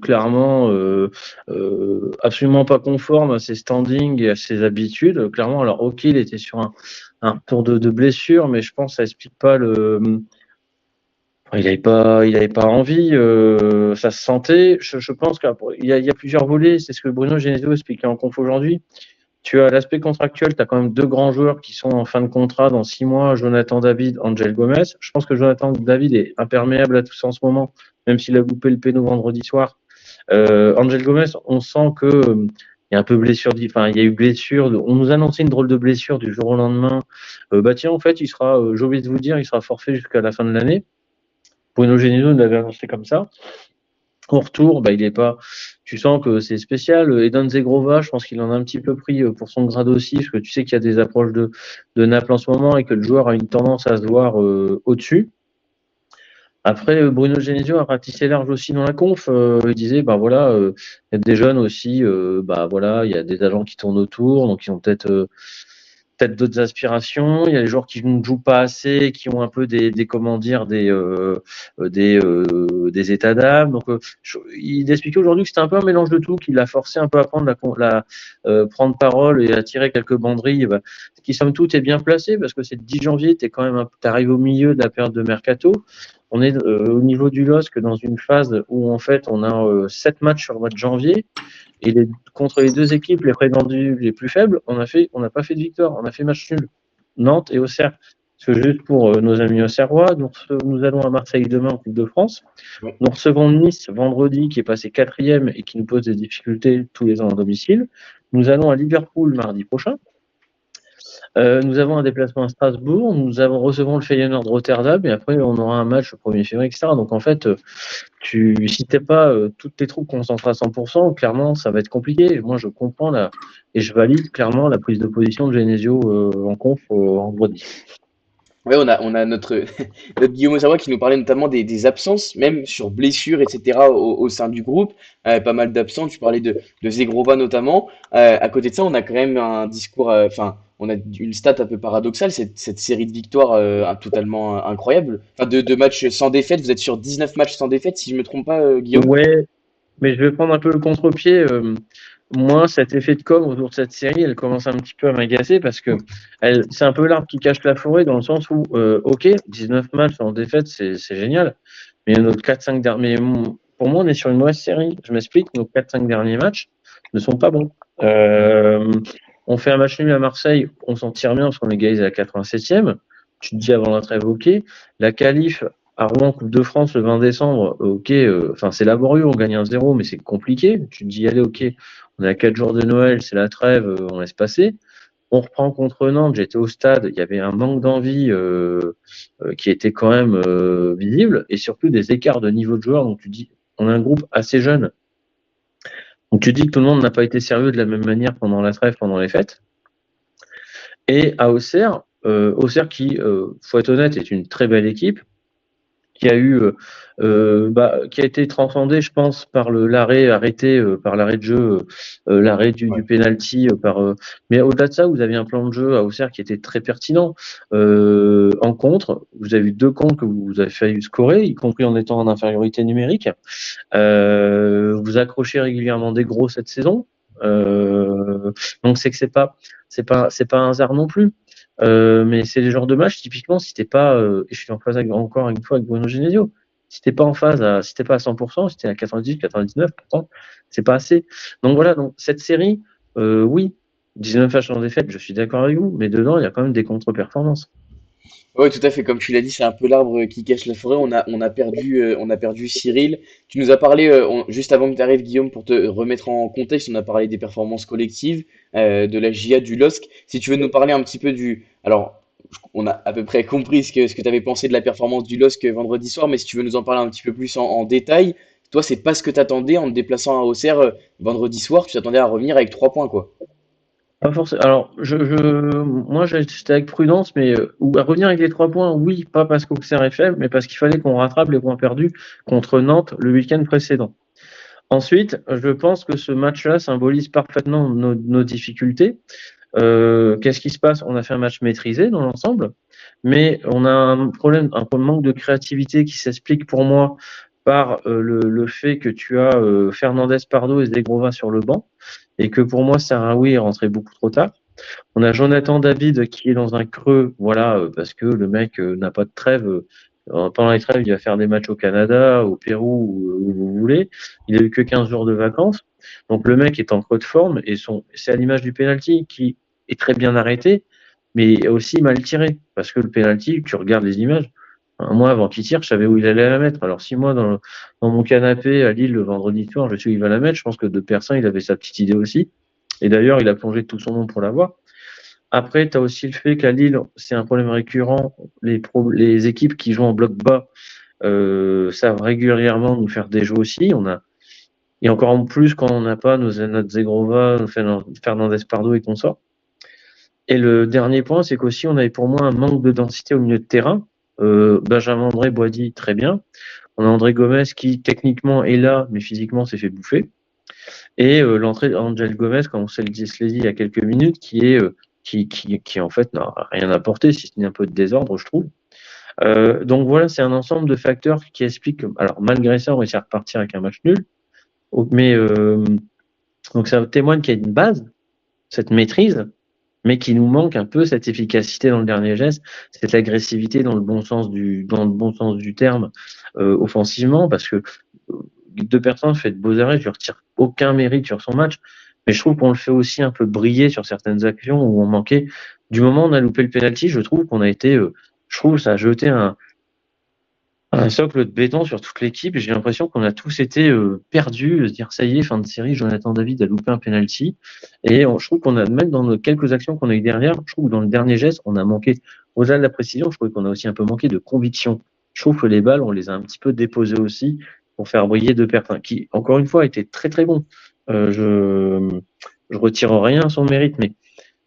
clairement absolument pas conforme à ses standings et à ses habitudes. Clairement, alors ok, il était sur un retour de blessure, mais je pense que ça explique pas le. Enfin, il avait pas envie, ça se sentait. Je pense il y a plusieurs volets. C'est ce que Bruno Genesio expliquait en conf aujourd'hui. Tu as l'aspect contractuel, tu as quand même deux grands joueurs qui sont en fin de contrat dans 6 mois, Jonathan David, Angel Gomez. Je pense que Jonathan David est imperméable à tout ça en ce moment, même s'il a loupé le péno vendredi soir. Angel Gomez, on sent que il y a un peu blessure, enfin il y a eu blessure. On nous annonçait une drôle de blessure du jour au lendemain. Tiens, en fait, il sera, j'ai oublié de vous dire, il sera forfait jusqu'à la fin de l'année. Bruno Genesio nous l'avait annoncé comme ça. Au retour, il est pas. Tu sens que c'est spécial. Edon Zegrova, je pense qu'il en a un petit peu pris pour son grade aussi, parce que tu sais qu'il y a des approches de Naples en ce moment et que le joueur a une tendance à se voir au-dessus. Après, Bruno Genesio a ratissé large aussi dans la conf. Il disait, il y a des jeunes aussi, il y a des agents qui tournent autour, donc ils ont peut-être d'autres aspirations. Il y a les joueurs qui ne jouent pas assez, qui ont un peu des comment dire, des états d'âme. Donc, il expliquait aujourd'hui que c'était un peu un mélange de tout, qu'il l'a forcé un peu à prendre parole et à tirer quelques banderilles, ce qui somme toute est bien placé parce que c'est le 10 janvier, t'arrives au milieu de la période de mercato. On est au niveau du LOSC dans une phase où en fait on a 7 matchs sur le mois de janvier. Et contre les deux équipes les prétendues les plus faibles, on n'a pas fait de victoire, on a fait match nul. Nantes et Auxerre. Parce que juste pour nos amis auxerrois, nous allons à Marseille demain en Coupe de France. Ouais. Nous recevons Nice vendredi qui est passé quatrième et qui nous pose des difficultés tous les ans à domicile. Nous allons à Liverpool mardi prochain. Nous avons un déplacement à Strasbourg. Recevons le Feyenoord de Rotterdam et après on aura un match le 1er février, etc. Donc en fait, si t'es pas toutes tes troupes concentrées à 100%, clairement, ça va être compliqué. Moi, je comprends et je valide clairement la prise de position de Genesio en conf vendredi. Ouais, on a notre Guillaume Osawa qui nous parlait notamment des absences, même sur blessures, etc. Au sein du groupe. Pas mal d'absents. Tu parlais de Zegrova notamment. À côté de ça, on a quand même un discours, enfin, on a une stat un peu paradoxale, cette série de victoires totalement incroyable. Enfin, de matchs sans défaite, vous êtes sur 19 matchs sans défaite, si je me trompe pas, Guillaume. Ouais, mais je vais prendre un peu le contre-pied. Moi, cet effet de com autour de cette série, elle commence un petit peu à m'agacer parce que c'est un peu l'arbre qui cache la forêt dans le sens où, ok, 19 matchs en défaite, c'est génial. Mais nos 4-5 derniers, pour moi, on est sur une mauvaise série. Je m'explique, nos 4-5 derniers matchs ne sont pas bons. On fait un match nul à Marseille, on s'en tire bien parce qu'on égalise à la 87e. Tu te dis avant la trêve, ok. La qualif à Rouen, Coupe de France, le 20 décembre, ok, enfin c'est laborieux, on gagne 1-0, mais c'est compliqué. Tu te dis, allez, ok, on est à 4 jours de Noël, c'est la trêve, on laisse passer. On reprend contre Nantes, j'étais au stade, il y avait un manque d'envie qui était quand même visible, et surtout des écarts de niveau de joueurs. Donc tu dis, on a un groupe assez jeune. Donc tu dis que tout le monde n'a pas été sérieux de la même manière pendant la trêve, pendant les fêtes. Et à Auxerre qui, faut être honnête, est une très belle équipe, qui a eu, qui a été transcendé, je pense, par l'arrêt arrêté, par l'arrêt de jeu, l'arrêt du Ouais. penalty, mais au-delà de ça, vous avez un plan de jeu à Auxerre qui était très pertinent. En contre, vous avez eu 2 comptes que vous avez failli scorer, y compris en étant en infériorité numérique. Vous accrochez régulièrement des gros cette saison. Donc c'est que c'est pas un hasard non plus. Mais c'est le genre de match, typiquement, si t'es pas, et je suis en phase encore une fois avec Bruno Genesio, si t'es pas à 100%, si t'es à 98, 99%, c'est pas assez. Donc voilà, donc cette série, oui, 19 matchs en défaite, je suis d'accord avec vous, mais dedans, il y a quand même des contre-performances. Oui, tout à fait. Comme tu l'as dit, c'est un peu l'arbre qui cache la forêt. On a perdu Cyril. Tu nous as parlé, juste avant que tu arrives, Guillaume, pour te remettre en contexte, on a parlé des performances collectives, de la GIA, du LOSC. Si tu veux nous parler un petit peu du. Alors, on a à peu près compris ce que tu avais pensé de la performance du LOSC vendredi soir, mais si tu veux nous en parler un petit peu plus en détail, toi, c'est pas ce que tu attendais en te déplaçant à Auxerre vendredi soir. Tu t'attendais à revenir avec 3 points, quoi. Pas forcément. Alors, moi, j'étais avec prudence, mais ou à revenir avec les 3 points, oui, pas parce qu'Auxerre est faible, mais parce qu'il fallait qu'on rattrape les points perdus contre Nantes le week-end précédent. Ensuite, je pense que ce match-là symbolise parfaitement nos difficultés. Qu'est-ce qui se passe? On a fait un match maîtrisé dans l'ensemble, mais on a un manque de créativité qui s'explique pour moi par le fait que tu as Fernandez Pardo et Zegrova sur le banc, et que pour moi, Sahraoui est rentré beaucoup trop tard. On a Jonathan David qui est dans un creux, voilà, parce que le mec n'a pas de trêve. Pendant les trêves, il va faire des matchs au Canada, au Pérou, où vous voulez. Il a eu que 15 jours de vacances. Donc le mec est en creux de forme et c'est à l'image du penalty qui est très bien arrêté, mais aussi mal tiré. Parce que le penalty, tu regardes les images. Moi, avant qu'il tire, je savais où il allait la mettre. Alors si moi, dans mon canapé à Lille le vendredi soir, je sais où il va la mettre, je pense que de personne, il avait sa petite idée aussi. Et d'ailleurs, il a plongé de tout son nom pour l'avoir. Après, tu as aussi le fait qu'à Lille, c'est un problème récurrent. Les équipes qui jouent en bloc bas savent régulièrement nous faire des jeux aussi. Et encore en plus quand on n'a pas notre Zegrova, Fernandez Pardo et consorts. Et le dernier point, c'est qu'aussi, on avait pour moi un manque de densité au milieu de terrain. Benjamin André Boisdi, très bien. On a André Gomez qui, techniquement, est là, mais physiquement, s'est fait bouffer. Et l'entrée d'Angel Gomez, comme on se l'a dit il y a quelques minutes, qui en fait n'a rien apporté, si ce n'est un peu de désordre, je trouve. Donc voilà, c'est un ensemble de facteurs qui expliquent que, alors malgré ça, on réussit à repartir avec un match nul. Mais donc ça témoigne qu'il y a une base, cette maîtrise, mais qu'il nous manque un peu cette efficacité dans le dernier geste, cette agressivité dans le bon sens du terme, offensivement, parce que deux personnes fait de beaux arrêts, je ne retire aucun mérite sur son match, mais je trouve qu'on le fait aussi un peu briller sur certaines actions où on manquait. Du moment où on a loupé le penalty, je trouve qu'on a été, je trouve ça a jeté un socle de béton sur toute l'équipe et j'ai l'impression qu'on a tous été perdus, se dire ça y est, fin de série, Jonathan David a loupé un penalty. Et je trouve qu'on a, même dans nos quelques actions qu'on a eues derrière, je trouve que dans le dernier geste, on a manqué, au-delà de la précision, je trouve qu'on a aussi un peu manqué de conviction. Je trouve que les balles, on les a un petit peu déposées aussi pour faire briller deux personnes qui, encore une fois, étaient très très bons. Je retire rien à son mérite, mais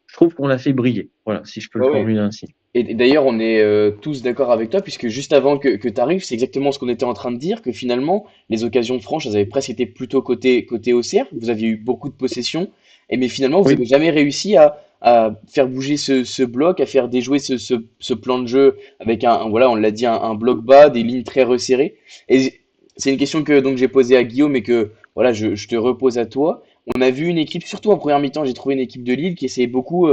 je trouve qu'on l'a fait briller. Voilà, si je peux le Ouais, ouais. formuler ainsi. Et d'ailleurs, on est tous d'accord avec toi, puisque juste avant que tu arrives, c'est exactement ce qu'on était en train de dire, que finalement, les occasions franches, elles avaient presque été plutôt côté OCR. Vous aviez eu beaucoup de possessions, mais finalement, vous Oui. n'avez jamais réussi à à faire bouger ce bloc, à faire déjouer ce plan de jeu avec voilà, on l'a dit, un bloc bas, des lignes très resserrées. Et c'est une question que donc j'ai posée à Guillaume et que voilà, je te repose à toi. On a vu une équipe, surtout en première mi-temps, j'ai trouvé une équipe de Lille qui essayait beaucoup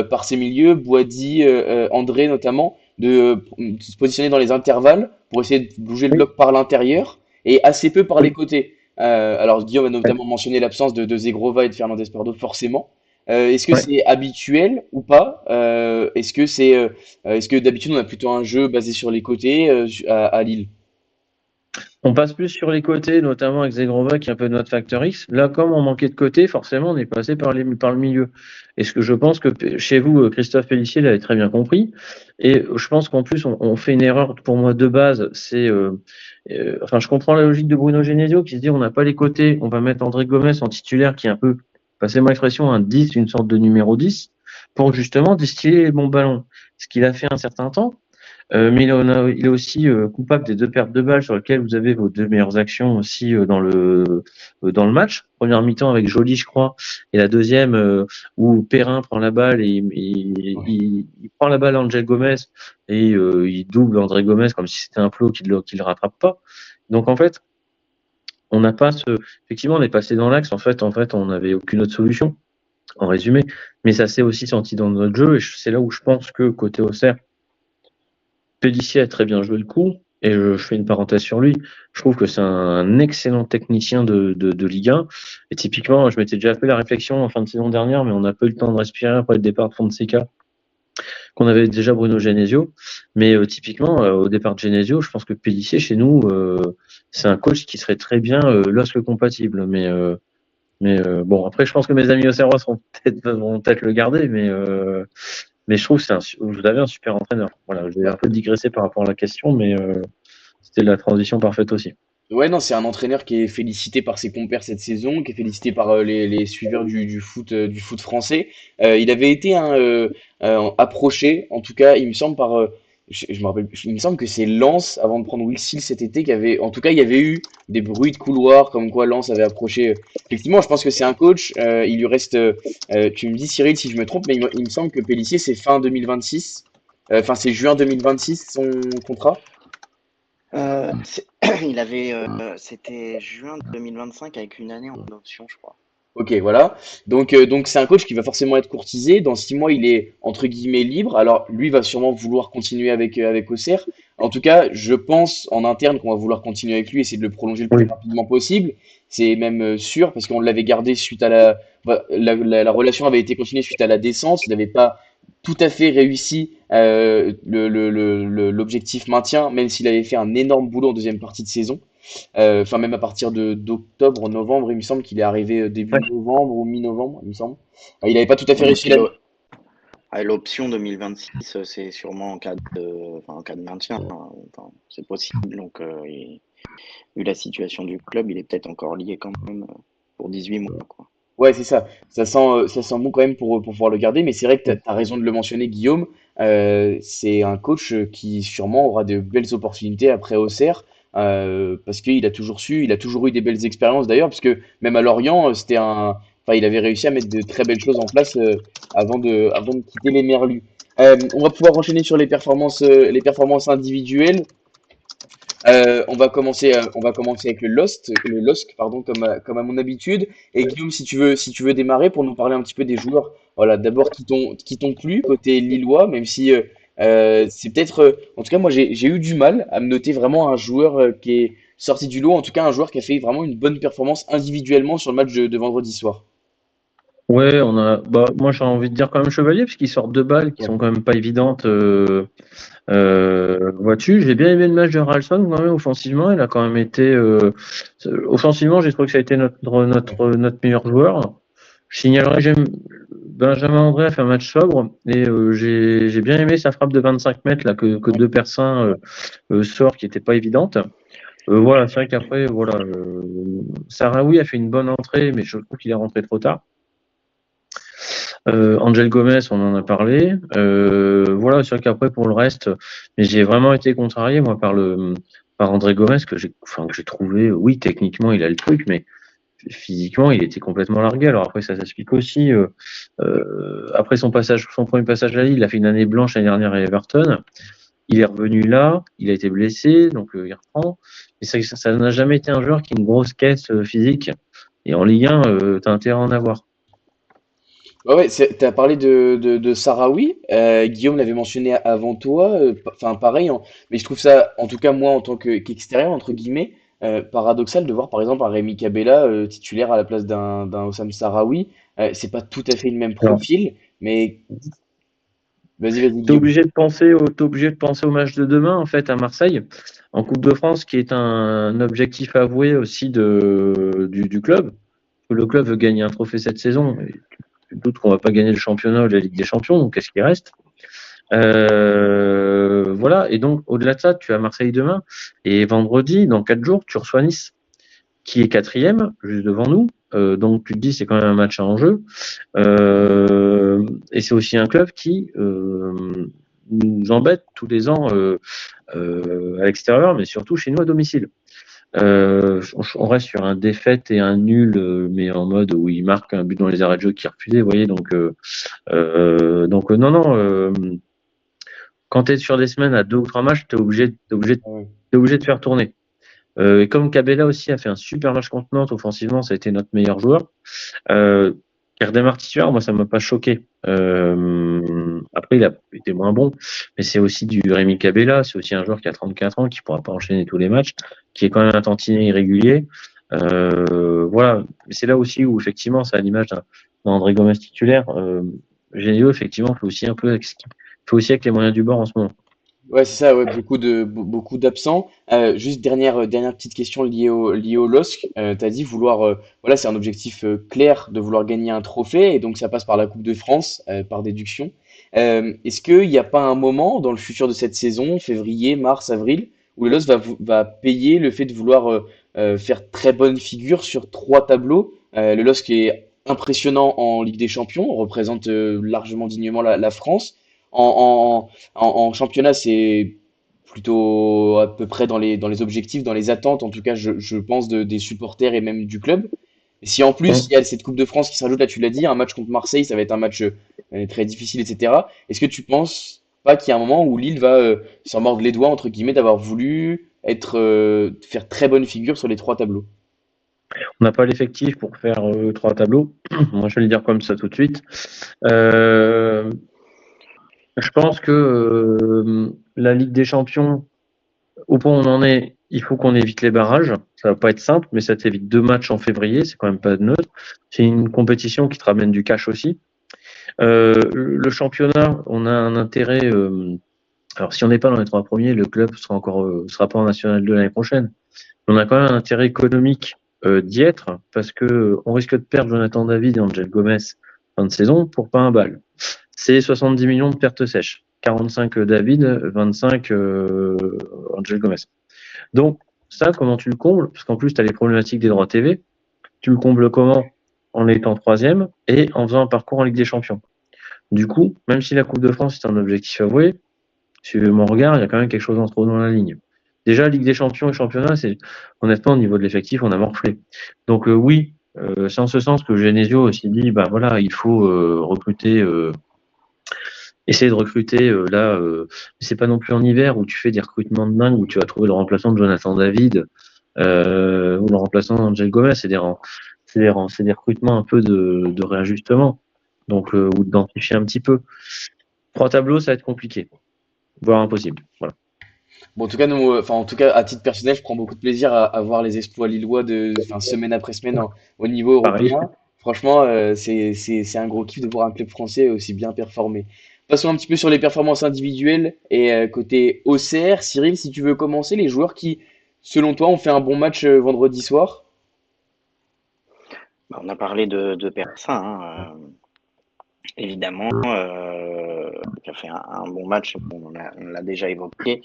par ses milieux, Boady, André notamment, de se positionner dans les intervalles pour essayer de bouger le Oui. bloc par l'intérieur et assez peu par les Oui. côtés. Alors Guillaume a notamment mentionné l'absence de Zegrova et de Fernandez Pardo, forcément. Est-ce que Ouais. c'est habituel ou pas? Est-ce que d'habitude on a plutôt un jeu basé sur les côtés à Lille? On passe plus sur les côtés, notamment avec Zegrova qui est un peu notre facteur X. Là, comme on manquait de côté, forcément, on est passé par le milieu. Et ce que je pense que chez vous, Christophe Pellissier l'avait très bien compris. Et je pense qu'en plus, on fait une erreur pour moi de base. Enfin, je comprends la logique de Bruno Genesio qui se dit on n'a pas les côtés, on va mettre André Gomes en titulaire qui est un peu, passez-moi l'expression, un 10, une sorte de numéro 10, pour justement distiller les bons ballons. Ce qu'il a fait un certain temps. Mais il est aussi coupable des 2 pertes de balles sur lesquelles vous avez vos 2 meilleures actions aussi dans le match. Première mi-temps avec Joly, je crois, et la deuxième où Perrin prend la balle et Ouais. il prend la balle à Angel Gomez et il double André Gomez comme si c'était un plot qui le rattrape pas. Donc en fait, on n'a pas ce. Effectivement, on est passé dans l'axe. En fait, on n'avait aucune autre solution, en résumé. Mais ça s'est aussi senti dans notre jeu et c'est là où je pense que côté Auxerre, Pellissier a très bien joué le coup, et je fais une parenthèse sur lui. Je trouve que c'est un excellent technicien de Ligue 1. Et typiquement, je m'étais déjà fait la réflexion en fin de saison dernière, mais on n'a pas eu le temps de respirer après le départ de Fonseca, qu'on avait déjà Bruno Genesio. Mais typiquement, au départ de Genesio, je pense que Pellissier, chez nous, c'est un coach qui serait très bien LOSC compatible. Mais bon, après, je pense que mes amis au Serrois vont peut-être le garder, mais je trouve que vous avez un super entraîneur. Voilà, j'ai un peu digressé par rapport à la question, mais c'était la transition parfaite aussi. Ouais, non, c'est un entraîneur qui est félicité par ses compères cette saison, qui est félicité par les suiveurs du foot français. Il avait été approché, en tout cas, il me semble je me rappelle, il me semble que c'est Lens avant de prendre Will cet été qui avait, en tout cas, il y avait eu des bruits de couloir comme quoi Lens avait approché. Effectivement, je pense que c'est un coach. Il lui reste, tu me dis Cyril si je me trompe, mais il me semble que Pélissier c'est fin 2026. Enfin, c'est juin 2026 son contrat. Il avait, c'était juin 2025 avec une année en option, je crois. Ok, voilà. Donc c'est un coach qui va forcément être courtisé. Dans 6 mois, il est entre guillemets libre. Alors lui va sûrement vouloir continuer avec Auxerre. En tout cas, je pense en interne qu'on va vouloir continuer avec lui, essayer de le prolonger le plus Oui. rapidement possible. C'est même sûr parce qu'on l'avait gardé suite à la relation avait été continuée suite à la descente. Il n'avait pas tout à fait réussi l'objectif maintien, même s'il avait fait un énorme boulot en deuxième partie de saison. Enfin, même à partir d'octobre, novembre, il me semble qu'il est arrivé début Ouais. novembre ou mi-novembre, il me semble. Il n'avait pas tout à fait Oui, et réussi puis l'année. l'option 2026, c'est sûrement en cas de maintien, hein. Enfin, c'est possible. Donc, vu la situation du club, il est peut-être encore lié quand même pour 18 mois, quoi. Ouais, c'est ça. Ça sent bon quand même pour pouvoir le garder. Mais c'est vrai que tu as raison de le mentionner, Guillaume. C'est un coach qui sûrement aura de belles opportunités après Auxerre. Parce qu'il a toujours su, il a toujours eu des belles expériences d'ailleurs. Parce que même à Lorient, enfin, il avait réussi à mettre de très belles choses en place avant de quitter les Merlus. On va pouvoir enchaîner sur les performances individuelles. On va commencer avec le LOSC, pardon, comme à mon habitude. Et Guillaume, si tu veux démarrer pour nous parler un petit peu des joueurs, voilà, d'abord qui t'ont plu côté lillois, même si c'est peut-être, en tout cas, moi j'ai eu du mal à me noter vraiment un joueur qui est sorti du lot, en tout cas un joueur qui a fait vraiment une bonne performance individuellement sur le match de vendredi soir. Ouais, moi j'ai envie de dire quand même Chevalier, parce qu'il sort 2 balles qui Ouais. sont quand même pas évidentes. Vois-tu, j'ai bien aimé le match de Ralston quand même offensivement. Il a quand même été offensivement, j'ai trouvé que ça a été notre meilleur joueur. Je signalerai, j'aime Benjamin André a fait un match sobre et j'ai bien aimé sa frappe de 25 mètres là que De Persin sort qui était pas évidente. Voilà, c'est vrai qu'après voilà, Sahraoui a fait une bonne entrée, mais je trouve qu'il est rentré trop tard. Angel Gomez, on en a parlé. Voilà, c'est vrai qu'après pour le reste, mais j'ai vraiment été contrarié moi par André Gomez que j'ai trouvé, oui techniquement il a le truc, mais physiquement, il était complètement largué. Alors après, ça s'explique aussi. Après son premier passage à Lille, il a fait une année blanche l'année dernière à Everton. Il est revenu là, il a été blessé, donc il reprend. Mais ça n'a jamais été un joueur qui a une grosse caisse physique. Et en Ligue 1, tu as intérêt à en avoir. Ouais, t'as parlé de Sahraoui. Guillaume l'avait mentionné avant toi. Enfin, pareil, hein, mais je trouve ça, en tout cas moi, en tant qu'extérieur, entre guillemets, paradoxal de voir par exemple un Rémi Cabella titulaire à la place d'un Oussam Sahraoui. C'est pas tout à fait le même Alors, profil, mais vas-y, t'es Guillaume. obligé de t'es obligé de penser au match de demain, en fait, à Marseille, en Coupe de France, qui est un objectif avoué aussi du club. Le club veut gagner un trophée cette saison. Et tu te doutes qu'on va pas gagner le championnat ou la Ligue des Champions, donc qu'est-ce qui reste? Voilà, et donc au-delà de ça, tu as Marseille demain, et vendredi, dans 4 jours, tu reçois Nice, qui est quatrième, juste devant nous. Donc tu te dis, c'est quand même un match à enjeu. Et c'est aussi un club qui nous embête tous les ans à l'extérieur, mais surtout chez nous à domicile. On reste sur un défaite et un nul, mais en mode où il marque un but dans les arrêts de jeu qui est refusé, vous voyez. Donc non, non. Quand tu es sur des semaines à 2 ou 3 matchs, t'es obligé de faire tourner. Et comme Cabella aussi a fait un super match contre Nantes, offensivement, ça a été notre meilleur joueur. Euh, qu'il redémarre titulaire, moi, ça m'a pas choqué. Après, il a été moins bon, mais c'est aussi du Rémi Cabella, c'est aussi un joueur qui a 34 ans, qui pourra pas enchaîner tous les matchs, qui est quand même un tantinet irrégulier. Voilà, mais c'est là aussi où, effectivement, c'est à l'image d'un André Gomes titulaire. Géniaux, effectivement, fait aussi avec les moyens du bord en ce moment. Ouais, c'est ça, ouais, beaucoup d'absents. Juste dernière petite question liée au LOSC. Tu as dit vouloir, voilà, c'est un objectif clair de vouloir gagner un trophée, et donc ça passe par la Coupe de France, par déduction. Est-ce qu'il n'y a pas un moment dans le futur de cette saison, février, mars, avril, où le LOSC va payer le fait de vouloir faire très bonne figure sur 3 tableaux? Le LOSC est impressionnant en Ligue des Champions, représente largement dignement la France. En championnat, c'est plutôt à peu près dans les objectifs, dans les attentes, en tout cas, je pense, des supporters et même du club. Et si en plus, il y a cette Coupe de France qui se rajoute, là, tu l'as dit, un match contre Marseille, ça va être un match très difficile, etc. Est-ce que tu penses pas qu'il y a un moment où Lille va s'en mordre les doigts, entre guillemets, d'avoir voulu faire très bonne figure sur les 3 tableaux? On n'a pas l'effectif pour faire 3 tableaux. Moi, je vais le dire comme ça tout de suite. Euh, je pense que la Ligue des Champions, au point où on en est, il faut qu'on évite les barrages. Ça va pas être simple, mais ça t'évite 2 matchs en février. C'est quand même pas neutre. C'est une compétition qui te ramène du cash aussi. Le championnat, on a un intérêt. Alors, si on n'est pas dans les 3 premiers, le club sera pas en National 2 l'année prochaine. On a quand même un intérêt économique d'y être parce que on risque de perdre Jonathan David et Angel Gomez fin de saison pour pas un bal. C'est 70 millions de pertes sèches. 45 David, 25 Angel Gomez. Donc, ça, comment tu le combles? Parce qu'en plus, tu as les problématiques des droits TV. Tu le combles comment? En étant troisième et en faisant un parcours en Ligue des Champions. Du coup, même si la Coupe de France est un objectif avoué, suivez mon regard, il y a quand même quelque chose en trop dans la ligne. Déjà, Ligue des Champions et championnat, c'est honnêtement au niveau de l'effectif, on a morflé. Donc oui, c'est en ce sens que Genesio aussi dit, bah voilà, il faut essayer de recruter là. C'est pas non plus en hiver où tu fais des recrutements de dingue où tu vas trouver le remplaçant de Jonathan David ou le remplaçant d'Angel Gomez. C'est des recrutements un peu de réajustement, donc ou d'identifier un petit peu. 3 tableaux, ça va être compliqué, voire impossible. Voilà. Bon, en tout cas, enfin, en tout cas, à titre personnel, je prends beaucoup de plaisir à voir les exploits lillois enfin, semaine après semaine au niveau Pareil. européen. Franchement, c'est un gros kiff de voir un club français aussi bien performer. Passons un petit peu sur les performances individuelles et côté OCR. Cyril, si tu veux commencer, les joueurs qui, selon toi, ont fait un bon match vendredi soir. Bah, on a parlé de Persin, hein, évidemment, qui a fait un bon match, on l'a déjà évoqué.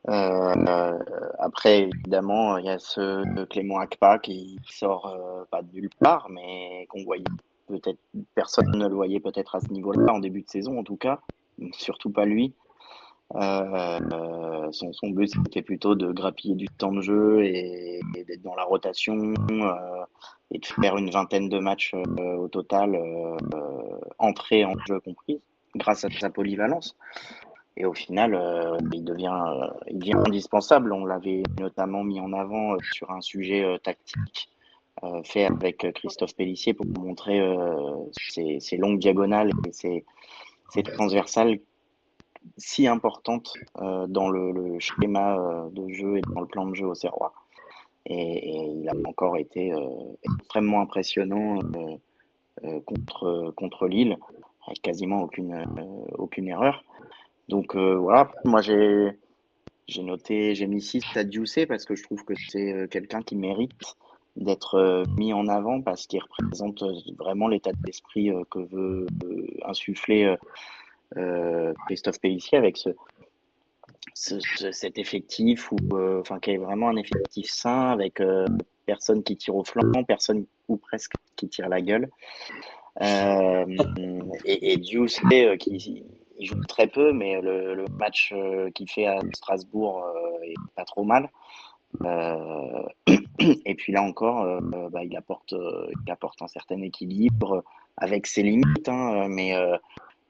Après, évidemment, il y a ce Clément Akpa qui sort pas de nulle part, mais qu'on voyait peut-être, personne ne le voyait peut-être à ce niveau-là en début de saison en tout cas, surtout pas lui. Son but, c'était plutôt de grappiller du temps de jeu et d'être dans la rotation et de faire une vingtaine de matchs au total, entrée en jeu comprise, grâce à sa polyvalence. Et au final, il devient indispensable. On l'avait notamment mis en avant sur un sujet tactique fait avec Christophe Pélissier pour montrer ces longues diagonales et ces transversales si importantes dans le schéma de jeu et dans le plan de jeu au Serrois. Et il a encore été extrêmement impressionnant contre Lille, avec quasiment aucune erreur. Donc voilà, moi j'ai mis 6 à Dioussé parce que je trouve que c'est quelqu'un qui mérite d'être mis en avant parce qu'il représente vraiment l'état d'esprit que veut insuffler Christophe Pélissier avec cet effectif enfin qui est vraiment un effectif sain avec personne qui tire au flanc, personne ou presque qui tire la gueule. Et Dioussé qui il joue très peu, mais le match qu'il fait à Strasbourg est pas trop mal. Et puis là encore, il apporte un certain équilibre avec ses limites, hein, mais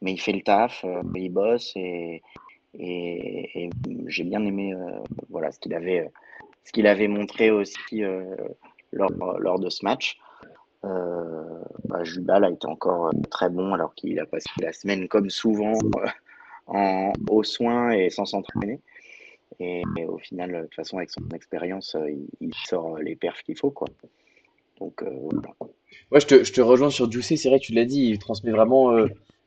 il fait le taf, il bosse et j'ai bien aimé voilà ce qu'il avait montré aussi lors de ce match. Jubal a été encore très bon alors qu'il a passé la semaine comme souvent aux soins et sans s'entraîner. Et au final, de toute façon, avec son expérience, il sort les perfs qu'il faut, quoi. Donc, voilà. Ouais, je te rejoins sur Juicy, c'est vrai, tu l'as dit, il transmet vraiment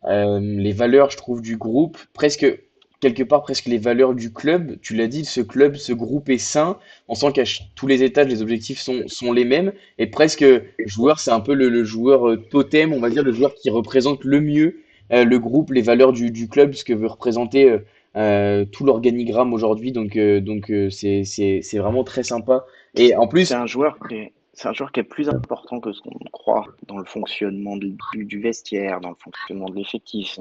les valeurs, je trouve, du groupe, presque, quelque part, presque les valeurs du club. Tu l'as dit, ce club, ce groupe est sain. On sent qu'à tous les étages, les objectifs sont les mêmes. Et presque, joueur, c'est un peu le joueur totem, on va dire, le joueur qui représente le mieux le groupe, les valeurs du club, ce que veut représenter tout l'organigramme aujourd'hui. Donc c'est vraiment très sympa. Et en C'est plus, un joueur qui est plus important que ce qu'on croit dans le fonctionnement du vestiaire, dans le fonctionnement de l'effectif,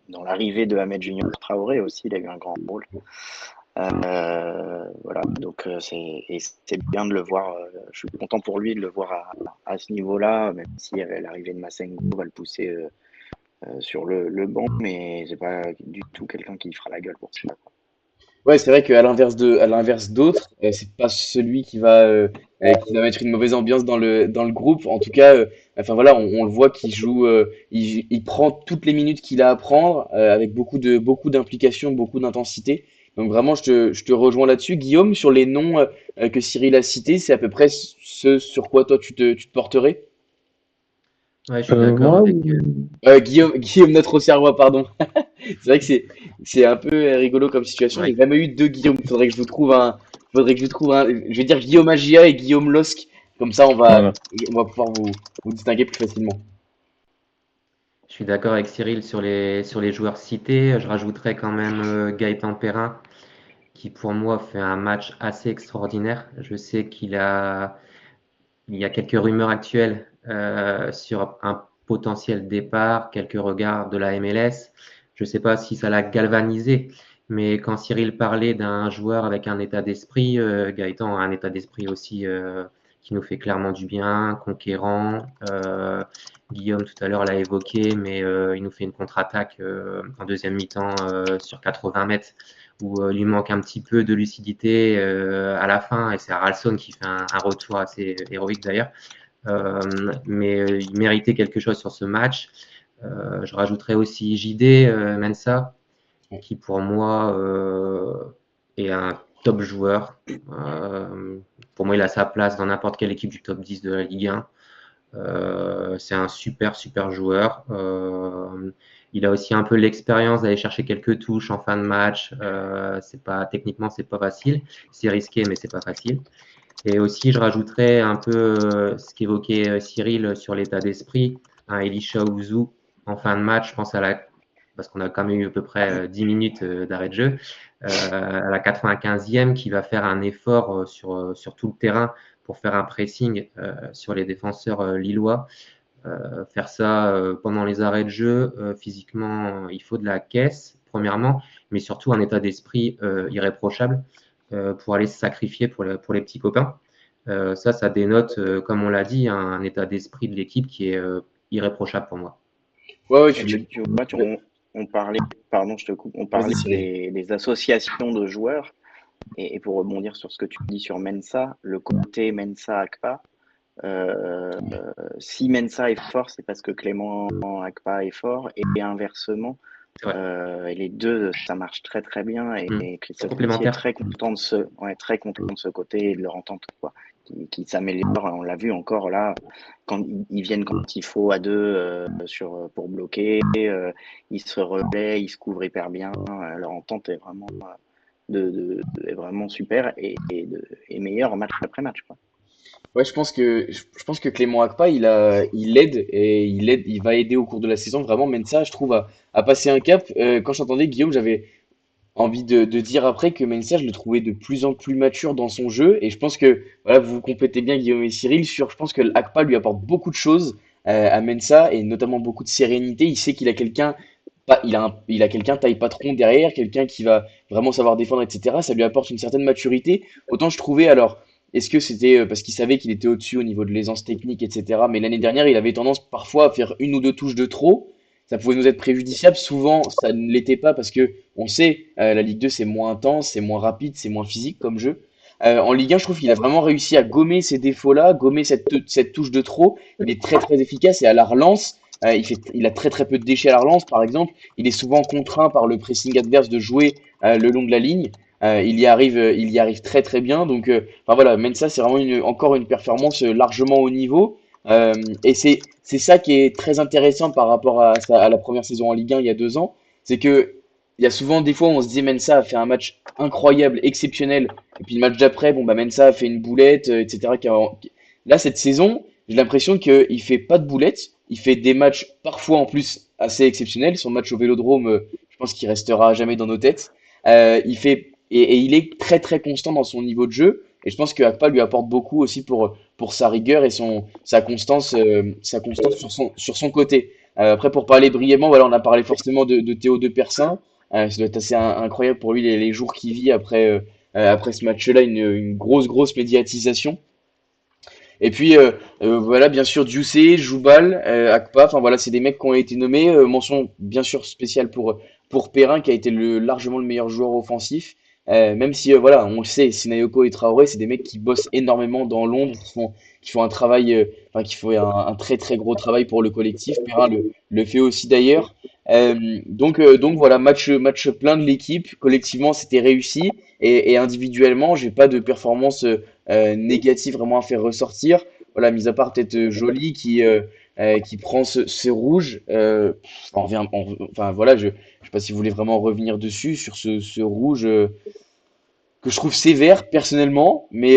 dans l'arrivée de Ahmed Junior Traoré aussi, il a eu un grand rôle. Voilà, donc c'est bien de le voir. Je suis content pour lui de le voir à ce niveau-là, même si l'arrivée de Massengo va le pousser sur le banc, mais c'est pas du tout quelqu'un qui fera la gueule pour ça. ouais, c'est vrai qu'à à l'inverse d'autres, c'est pas celui qui va mettre une mauvaise ambiance dans le groupe. En tout cas, enfin voilà, on le voit qu'il joue, il prend toutes les minutes qu'il a à prendre avec beaucoup d'implication, beaucoup d'intensité. Donc vraiment, je te rejoins là-dessus. Guillaume, sur les noms que Cyril a cités, c'est à peu près ce sur quoi toi tu te porterais? Ouais, je suis d'accord Moi, avec. Guillaume notre Auxerrois, pardon. C'est vrai que c'est un peu rigolo comme situation. J'ai Ouais, jamais eu deux Guillaume. Faudrait que je vous trouve un. Je vais dire Guillaume Agia et Guillaume Losc. Comme ça, voilà. on va pouvoir vous distinguer plus facilement. je suis d'accord avec Cyril sur les joueurs cités. Je rajouterais quand même Gaëtan Perrin, qui pour moi fait un match assez extraordinaire. Je sais il y a quelques rumeurs actuelles sur un potentiel départ, quelques regards de la MLS. Je ne sais pas si ça l'a galvanisé, mais quand Cyril parlait d'un joueur avec un état d'esprit, Gaëtan a un état d'esprit aussi qui nous fait clairement du bien, conquérant. Guillaume tout à l'heure l'a évoqué, mais il nous fait une contre-attaque en deuxième mi-temps sur 80 mètres où il lui manque un petit peu de lucidité à la fin, et c'est Haralson qui fait un retour assez héroïque d'ailleurs. Mais il méritait quelque chose sur ce match. Je rajouterais aussi JD Mensa, qui pour moi est un top joueur. Pour moi, il a sa place dans n'importe quelle équipe du top 10 de la Ligue 1. C'est un super joueur. Il a aussi un peu l'expérience d'aller chercher quelques touches en fin de match. Techniquement, c'est pas facile. C'est risqué, mais c'est pas facile. Et aussi, je rajouterais un peu ce qu'évoquait Cyril sur l'état d'esprit. Un Elisha Ouzou en fin de match, je pense parce qu'on a quand même eu à peu près 10 minutes d'arrêt de jeu, à la 95e, qui va faire un effort sur tout le terrain pour faire un pressing sur les défenseurs lillois. Faire ça pendant les arrêts de jeu, physiquement, il faut de la caisse. premièrement, mais surtout un état d'esprit irréprochable pour aller se sacrifier pour les petits copains. Ça dénote, comme on l'a dit, un état d'esprit de l'équipe qui est irréprochable pour moi. Ouais, ouais, Tu vois, on parlait, pardon, je te coupe, on parlait Vas-y, Cyril. des associations de joueurs. Et pour rebondir sur ce que tu dis sur Mensa, le côté Mensa-Akpa, si Mensa est fort, c'est parce que Clément Akpa est fort, et inversement. Et les deux, ça marche très très bien, et Christophe Pelletier est très content de ce côté et de leur entente, quoi, qui s'améliore. On l'a vu encore là, quand ils viennent quand il faut à deux pour bloquer, ils se relaient, ils se couvrent hyper bien. Leur entente est vraiment est vraiment super et meilleure match après match, quoi. Ouais, je pense que Clément Akpa, il va aider au cours de la saison vraiment Mensa, je trouve, à passer un cap. Quand j'entendais Guillaume, j'avais envie de dire après que Mensa, je le trouvais de plus en plus mature dans son jeu, et je pense que voilà, vous vous complétez bien Guillaume et Cyril sur, je pense que Akpa lui apporte beaucoup de choses à Mensa, et notamment beaucoup de sérénité. Il sait qu'il a quelqu'un, il a quelqu'un taille patron derrière, quelqu'un qui va vraiment savoir défendre, etc. Ça lui apporte une certaine maturité. Autant je trouvais alors. Est-ce que c'était parce qu'il savait qu'il était au-dessus au niveau de l'aisance technique, etc. Mais l'année dernière, il avait tendance parfois à faire une ou deux touches de trop. Ça pouvait nous être préjudiciable. Souvent, ça ne l'était pas parce que on sait, la Ligue 2, c'est moins intense, c'est moins rapide, c'est moins physique comme jeu. En Ligue 1, je trouve qu'il a vraiment réussi à gommer ces défauts-là, gommer cette touche de trop. Il est très très efficace et à la relance, il a très très peu de déchets à la relance, par exemple. Il est souvent contraint par le pressing adverse de jouer le long de la ligne. Il y arrive très très bien. Donc, enfin voilà, Mensa, c'est vraiment encore une performance largement haut niveau. Et c'est ça qui est très intéressant par rapport à la première saison en Ligue 1 il y a 2 ans. C'est que il y a souvent des fois où on se dit Mensa a fait un match incroyable, exceptionnel. Et puis le match d'après, bon bah Mensa a fait une boulette, etc. Là, cette saison, j'ai l'impression qu'il fait pas de boulettes. Il fait des matchs parfois en plus assez exceptionnels. Son match au Vélodrome, je pense qu'il restera à jamais dans nos têtes. Et il est très très constant dans son niveau de jeu. Et je pense que Akpa lui apporte beaucoup aussi pour sa rigueur et sa constance sur son côté. Après, pour parler brièvement, voilà, on a parlé forcément de Théo de Persin. Ça doit être assez incroyable pour lui les jours qu'il vit après ce match-là, une grosse médiatisation. Et puis voilà, bien sûr, Dioussé, Joubal, Akpa, enfin voilà, c'est des mecs qui ont été nommés. Mention bien sûr spéciale pour Perrin, qui a été largement le meilleur joueur offensif. Même si voilà, on le sait, Sinayoko et Traoré, c'est des mecs qui bossent énormément dans l'ombre, qui font un travail, enfin qui font un très très gros travail pour le collectif. Perrin le fait aussi d'ailleurs. Donc voilà, match plein de l'équipe. Collectivement, c'était réussi. Et individuellement, j'ai pas de performance négative vraiment à faire ressortir. Voilà, mis à part peut-être Joly qui prend ce rouge. Enfin voilà, je sais pas si vous voulez vraiment revenir dessus sur ce rouge que je trouve sévère personnellement, mais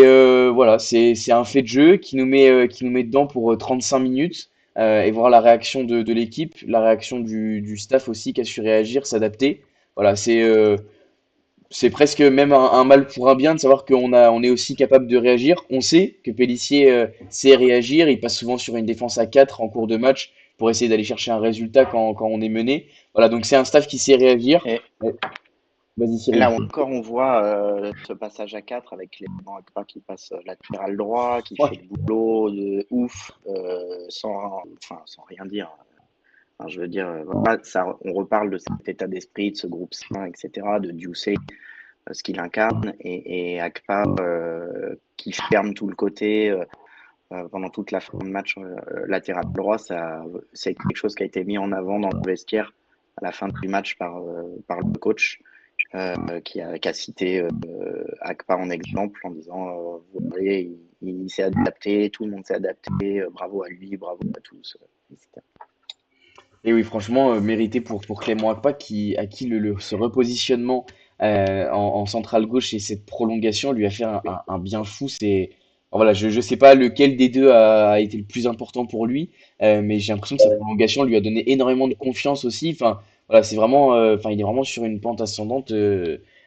voilà, c'est un fait de jeu qui nous met dedans pour 35 minutes et voir la réaction de l'équipe, la réaction du staff aussi qui a su réagir, s'adapter. Voilà, c'est presque même un mal pour un bien de savoir on est aussi capable de réagir. On sait que Pélissier sait réagir. Il passe souvent sur une défense à 4 en cours de match pour essayer d'aller chercher un résultat quand on est mené. Voilà, donc c'est un staff qui sait réagir. Et Vas-y, Cyril. là encore, on voit ce passage à 4 avec Clément Akpa qui passe latéral droit, qui Ouais. fait le boulot de ouf, sans rien dire. Enfin, je veux dire, voilà, on reparle de cet état d'esprit, de ce groupe sain, etc., de Dioussé, ce qu'il incarne, et Akpa qui ferme tout le côté pendant toute la fin de match latéral droit. C'est quelque chose qui a été mis en avant dans le vestiaire à la fin du match par le coach. Qui a cité Akpa en exemple en disant vous voyez, il s'est adapté, tout le monde s'est adapté, bravo à lui, bravo à tous, etc. Et oui, franchement, mérité pour Clément Akpa, à qui ce repositionnement en centrale gauche et cette prolongation lui a fait un bien fou. Voilà, je ne sais pas lequel des deux a été le plus important pour lui, mais j'ai l'impression que sa prolongation lui a donné énormément de confiance aussi. Enfin, voilà, c'est vraiment, enfin, il est vraiment sur une pente ascendante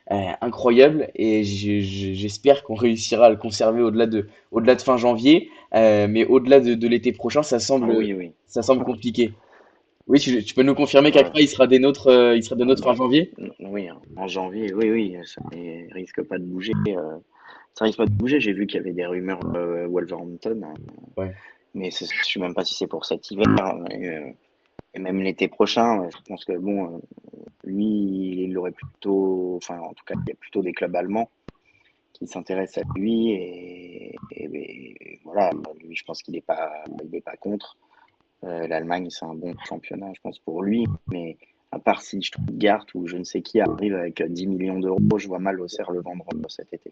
incroyable, et j'espère qu'on réussira à le conserver au-delà de fin janvier, mais au-delà de l'été prochain, Ah oui, oui. ça semble compliqué. Oui, tu peux nous confirmer Ouais. qu'Akra, il sera des nôtres fin janvier? Oui, en janvier, oui, oui, ça risque pas de bouger. Ça risque pas de bouger. J'ai vu qu'il y avait des rumeurs Wolverhampton, Ouais. mais je sais même pas si c'est pour cet hiver et même l'été prochain. Je pense que bon, lui, il aurait plutôt, enfin, en tout cas, il y a plutôt des clubs allemands qui s'intéressent à lui et voilà. Lui, je pense il est pas contre. L'Allemagne, c'est un bon championnat, je pense, pour lui. Mais à part si Stuttgart ou je ne sais qui arrive avec 10 millions d'euros, je vois mal Auxerre le vendre cet été.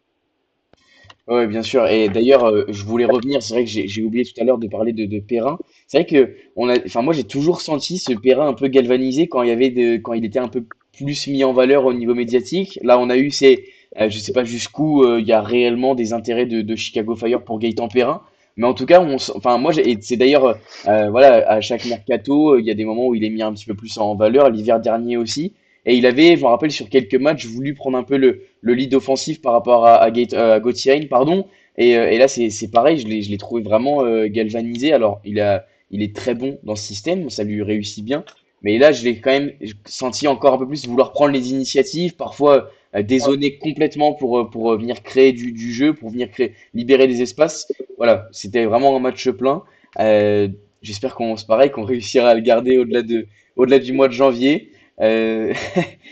Ouais, bien sûr. Et d'ailleurs, je voulais revenir. C'est vrai que j'ai oublié tout à l'heure de parler de Perrin. C'est vrai que enfin, moi, j'ai toujours senti ce Perrin un peu galvanisé quand il était un peu plus mis en valeur au niveau médiatique. Là, on a eu je sais pas jusqu'où il y a réellement des intérêts de Chicago Fire pour Gaëtan Perrin. Mais en tout cas, enfin, moi, et c'est d'ailleurs, voilà, à chaque mercato, il y a des moments où il est mis un petit peu plus en valeur. L'hiver dernier aussi. Et il avait, je me rappelle, sur quelques matchs, voulu prendre un peu le lead offensif par rapport à Gauthier Hein, pardon. Et là, c'est pareil, je l'ai trouvé vraiment galvanisé. Alors, il est très bon dans ce système, ça lui réussit bien. Mais là, je l'ai quand même senti encore un peu plus vouloir prendre les initiatives, parfois dézonner complètement pour venir créer du jeu, pour venir libérer des espaces. Voilà, c'était vraiment un match plein. Euh, J'espère c'est pareil, qu'on réussira à le garder au-delà du mois de janvier. Euh,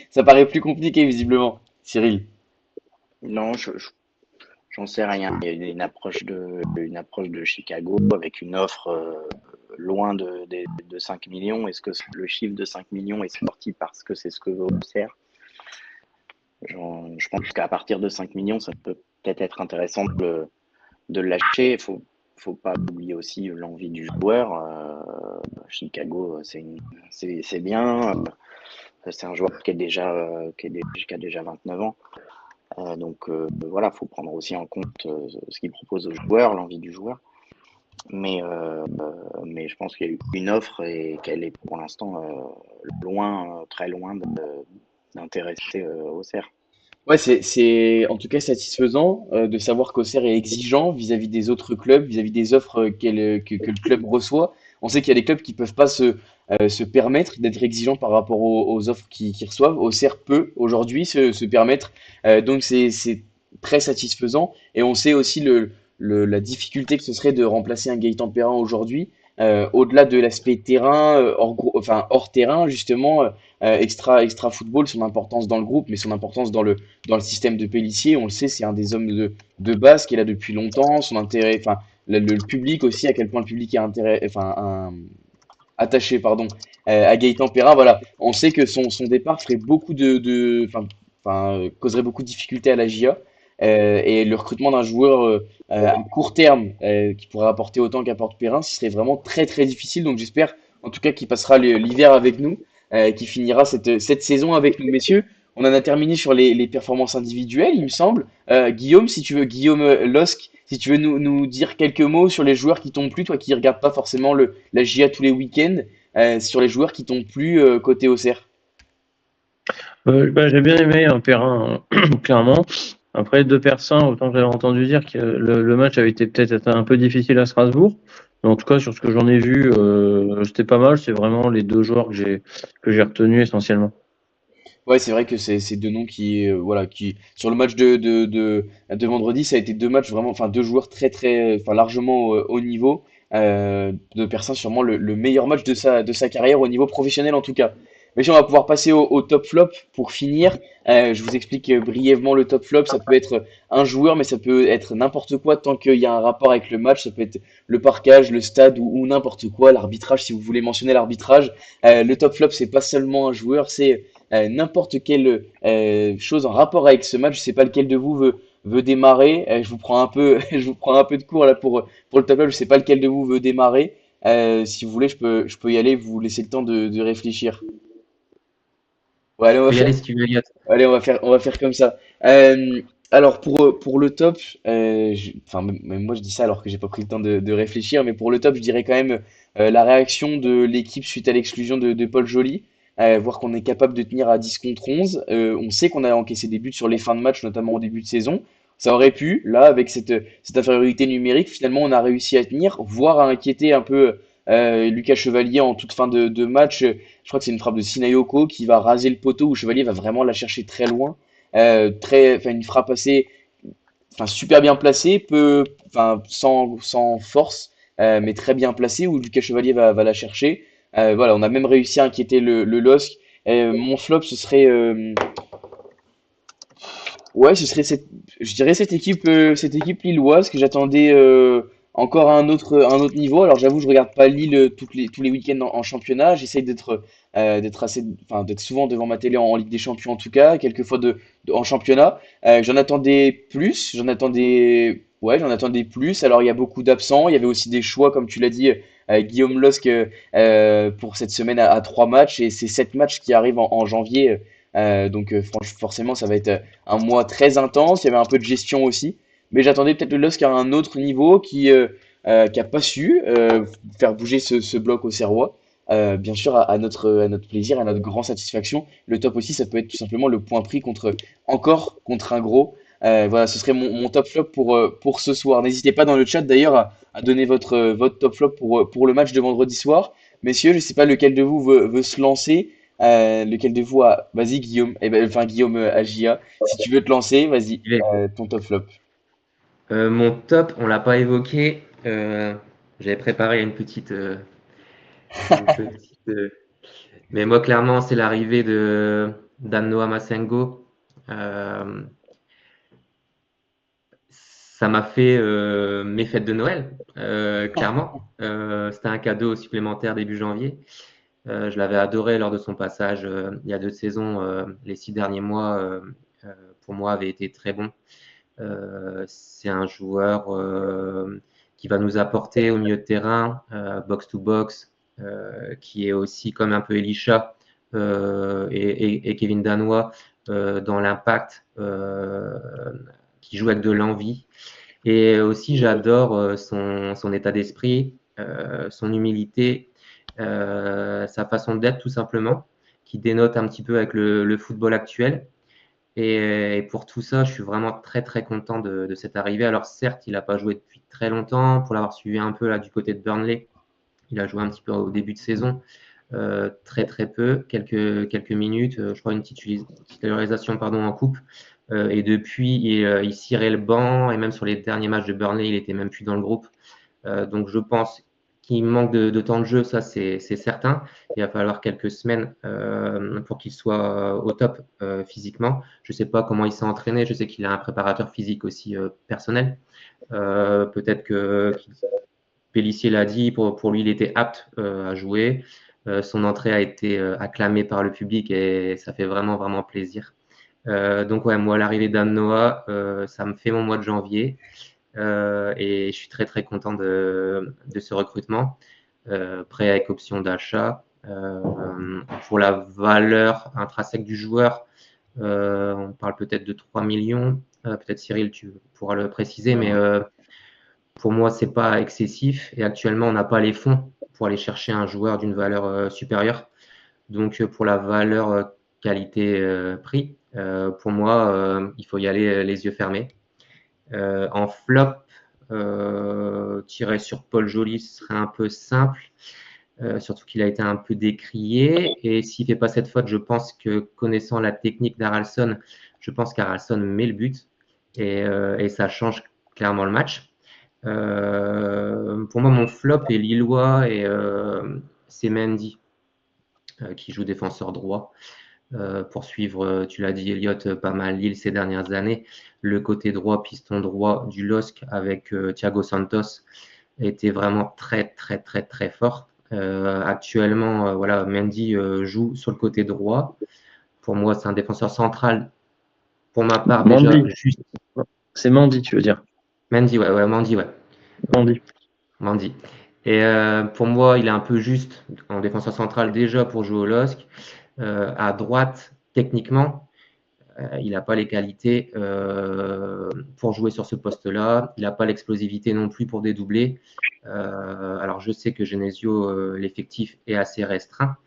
Ça paraît plus compliqué, visiblement, Cyril. Non, j'en sais rien. Il y a eu une approche de Chicago avec une offre loin de 5 millions. Est-ce que le chiffre de 5 millions est sorti parce que c'est ce que veut Auxerre? Je pense qu'à partir de 5 millions, ça peut peut-être être intéressant de le lâcher. Faut pas oublier aussi l'envie du joueur. Chicago, c'est bien. C'est un joueur qui a déjà 29 ans. Donc voilà, faut prendre aussi en compte ce qu'il propose aux joueurs, l'envie du joueur. Mais je pense qu'il y a eu une offre et qu'elle est pour l'instant loin, très loin d'intéresser Auxerre. Ouais, c'est en tout cas satisfaisant de savoir qu'Auxerre est exigeant vis-à-vis des autres clubs, vis-à-vis des offres que le club reçoit. On sait qu'il y a des clubs qui peuvent pas se permettre d'être exigeants par rapport aux offres qu'ils reçoivent. Auxerre peut aujourd'hui se permettre. Donc c'est très satisfaisant. Et on sait aussi la difficulté que ce serait de remplacer un Gaëtan Perrin aujourd'hui. Au-delà de l'aspect terrain, enfin hors terrain, justement, extra football, son importance dans le groupe, mais son importance dans le système de Pélissier. On le sait, c'est un des hommes de base qui est là depuis longtemps. Son intérêt, enfin, le public aussi, à quel point le public est attaché, pardon, à Gaëtan Perrin. Voilà, on sait que son départ ferait beaucoup causerait beaucoup de difficultés à la GIA. Et le recrutement d'un joueur à court terme qui pourrait apporter autant qu'apporte Perrin, ce serait vraiment très très difficile. Donc j'espère en tout cas qu'il passera l'hiver avec nous, qui finira cette saison avec nous, messieurs. On en a terminé sur les performances individuelles, il me semble. Guillaume, si tu veux, Guillaume Losc, si tu veux nous dire quelques mots sur les joueurs qui t'ont plu, toi qui regardes pas forcément la GIA tous les week-ends, sur les joueurs qui t'ont plu côté Auxerre. J'ai bien aimé un Perrin, clairement. Après, deux Persins, autant que j'avais entendu dire que le match avait été peut-être un peu difficile à Strasbourg. Mais en tout cas, sur ce que j'en ai vu, c'était pas mal. C'est vraiment les deux joueurs que j'ai retenus essentiellement. Ouais, c'est vrai que c'est deux noms voilà, qui sur le match de vendredi, ça a été deux matchs vraiment, enfin deux joueurs enfin largement haut niveau. De Persin, sûrement le meilleur match de sa carrière au niveau professionnel en tout cas. Mais si on va pouvoir passer au top flop pour finir. Je vous explique brièvement le top flop. Ça peut être un joueur, mais ça peut être n'importe quoi tant qu'il y a un rapport avec le match. Ça peut être le parquage, le stade ou n'importe quoi, l'arbitrage si vous voulez mentionner l'arbitrage. Le top flop, c'est pas seulement un joueur, c'est n'importe quelle chose en rapport avec ce match. Je sais pas lequel de vous veut démarrer. Je vous prends un peu, je vous prends un peu de cours là pour le top flop. Je sais pas lequel de vous veut démarrer. Si vous voulez, je peux y aller. Vous laissez le temps de réfléchir. Ouais, allez, Faut y aller si tu veux, Elliot. on va faire comme ça. Alors pour le top, enfin même moi je dis ça alors que j'ai pas pris le temps de réfléchir, mais pour le top, je dirais quand même la réaction de l'équipe suite à l'exclusion de Paul Joly, voir qu'on est capable de tenir à 10 contre 11. On sait qu'on a encaissé des buts sur les fins de match, notamment au début de saison. Ça aurait pu, là, avec cette infériorité numérique, finalement on a réussi à tenir, voire à inquiéter un peu Lucas Chevalier en toute fin de match, je crois que c'est une frappe de Sinayoko qui va raser le poteau où Chevalier va vraiment la chercher très loin. Enfin, une frappe assez, enfin, super bien placée, enfin, sans force, mais très bien placée où Lucas Chevalier va la chercher. Voilà, on a même réussi à inquiéter le LOSC. Mon flop, ce serait, ouais, je dirais cette équipe lilloise que j'attendais encore à un autre niveau. Alors j'avoue, je regarde pas Lille tous les week-ends en championnat. J'essaye d'être assez, enfin d'être souvent devant ma télé en Ligue des Champions en tout cas, quelques fois en championnat. J'en attendais plus, j'en attendais plus. Alors il y a beaucoup d'absents, il y avait aussi des choix comme tu l'as dit. Guillaume Losc pour cette semaine à 3 matchs et c'est 7 matchs qui arrivent en janvier. Forcément, ça va être un mois très intense. Il y avait un peu de gestion aussi. Mais j'attendais peut-être le LOSC à un autre niveau qui a pas su faire bouger ce bloc au Serrois. Bien sûr, à notre plaisir, à notre grande satisfaction. Le top aussi, ça peut être tout simplement le point pris encore contre un gros. Voilà, ce serait mon top flop pour ce soir. N'hésitez pas dans le chat d'ailleurs à donner votre top flop pour le match de vendredi soir. Messieurs, je ne sais pas lequel de vous veut se lancer. Lequel de vous a... Vas-y Guillaume, enfin Guillaume Agia, si tu veux te lancer, vas-y, ton top flop. Mon top, on l'a pas évoqué. J'avais préparé une petite, mais moi clairement c'est l'arrivée de d'Annoa Massengo. Euh, Ça m'a fait mes fêtes de Noël, clairement. C'était un cadeau supplémentaire début janvier. Je l'avais adoré lors de son passage il y a 2 saisons. Les 6 derniers mois, pour moi, avaient été très bons. C'est un joueur qui va nous apporter au milieu de terrain, box-to-box, qui est aussi comme un peu Elisha et Kevin Danois dans l'impact, qui joue avec de l'envie. Et aussi, j'adore son état d'esprit, son humilité, sa façon d'être tout simplement, qui dénote un petit peu avec le football actuel. Et pour tout ça, je suis vraiment très très content de cette arrivée. Alors certes, il n'a pas joué depuis très longtemps. Pour l'avoir suivi un peu là du côté de Burnley, il a joué un petit peu au début de saison, très très peu, quelques minutes. Je crois une titularisation pardon en coupe. Et depuis, il cirait le banc et même sur les derniers matchs de Burnley, il était même plus dans le groupe. Donc je pense qu'il manque de temps de jeu, ça c'est certain. Il va falloir quelques semaines pour qu'il soit au top physiquement. Je ne sais pas comment il s'est entraîné, je sais qu'il a un préparateur physique aussi personnel. Peut-être que Pélissier l'a dit, pour lui il était apte à jouer. Son entrée a été acclamée par le public et ça fait vraiment vraiment plaisir. Donc ouais, moi l'arrivée d'Anne Noah, ça me fait mon mois de janvier. Et je suis très très content de ce recrutement, prêt avec option d'achat. Pour la valeur intrinsèque du joueur, on parle peut-être de 3 millions. Peut-être Cyril, tu pourras le préciser, mais pour moi, c'est pas excessif. Et actuellement, on n'a pas les fonds pour aller chercher un joueur d'une valeur supérieure. Donc, pour la valeur qualité-prix, pour moi, il faut y aller les yeux fermés. En flop, tirer sur Paul Joly serait un peu simple, surtout qu'il a été un peu décrié. Et s'il ne fait pas cette faute, je pense que connaissant la technique d'Haralson, je pense qu'Haralson met le but et ça change clairement le match. Pour moi, mon flop est lillois et c'est Mendy qui joue défenseur droit. Pour suivre, tu l'as dit, Elliott, pas mal Lille ces dernières années. Le côté droit, piston droit du LOSC avec Thiago Santos était vraiment très, très, très, très fort. Actuellement, voilà, Mendy joue sur le côté droit. Pour moi, c'est un défenseur central. Pour ma part, déjà, Mandy. juste. C'est Mandy, tu veux dire. Mendy, ouais, Mendy, ouais. Mandy. Mandy. Et pour moi, il est un peu juste en défenseur central déjà pour jouer au LOSC. À droite, techniquement, il n'a pas les qualités pour jouer sur ce poste-là. Il n'a pas l'explosivité non plus pour dédoubler. Alors, je sais que Genesio, l'effectif est assez restreint,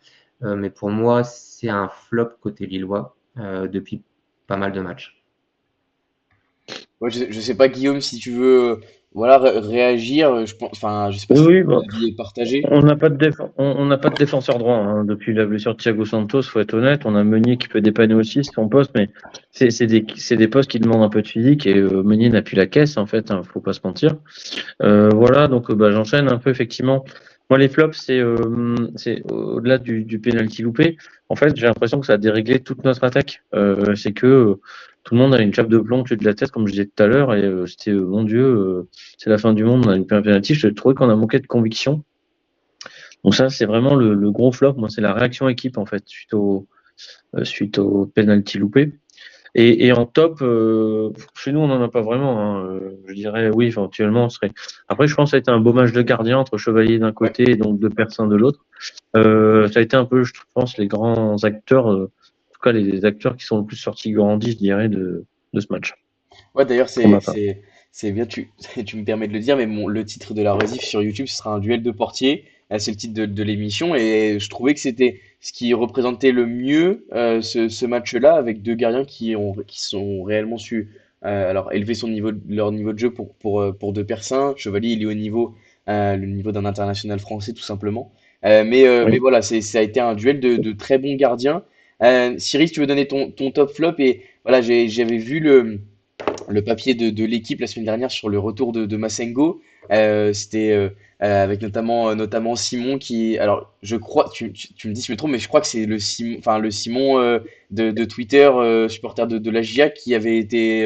mais pour moi, c'est un flop côté lillois depuis pas mal de matchs. Moi, je sais pas, Guillaume, si tu veux voilà, réagir. Je pense, enfin, je sais pas Oui, si oui, bon. l'avis est partagé. On n'a pas de on n'a pas de défenseur droit hein. Depuis la blessure de Thiago Santos, faut être honnête. On a Meunier qui peut dépanner aussi son poste, mais c'est des postes qui demandent un peu de physique et Meunier n'a plus la caisse en fait. Hein, faut pas se mentir. Voilà, donc bah, j'enchaîne un peu effectivement. Moi, les flops, c'est au-delà du penalty loupé. En fait, j'ai l'impression que ça a déréglé toute notre attaque. C'est que tout le monde a une chape de plomb au-dessus de la tête, comme je disais tout à l'heure, et c'était mon Dieu, c'est la fin du monde. On a une penalty. Je trouvais qu'on a manqué de conviction. Donc ça, c'est vraiment le gros flop. Moi, c'est la réaction équipe en fait suite au penalty loupé. Et en top, chez nous, on n'en a pas vraiment. Hein. Je dirais oui, éventuellement, on serait. Après, je pense que ça a été un beau match de gardien entre Chevalier d'un Ouais. côté et donc de Persin de l'autre. Ça a été un peu, je pense, les grands acteurs, en tout cas les acteurs qui sont le plus sortis grandis, je dirais, de ce match, Ouais, d'ailleurs, pour ma part. c'est bien, tu me permets de le dire, mais le titre de la rediff sur YouTube, ce sera un duel de portiers. C'est le titre de l'émission, et je trouvais que c'était ce qui représentait le mieux ce match-là, avec deux gardiens qui sont réellement su alors élever leur niveau de jeu pour De Persin. Chevalier, il est au niveau, le niveau d'un international français, tout simplement. Mais Oui. voilà, ça a été un duel de très bons gardiens. Cyril, tu veux donner ton top flop, et voilà, j'avais vu le papier de l'équipe la semaine dernière sur le retour de Massengo. C'était avec notamment Simon qui. Alors, je crois, tu me dis si je me trompe, mais je crois que c'est le Simon de Twitter, supporter de la GIA, qui avait été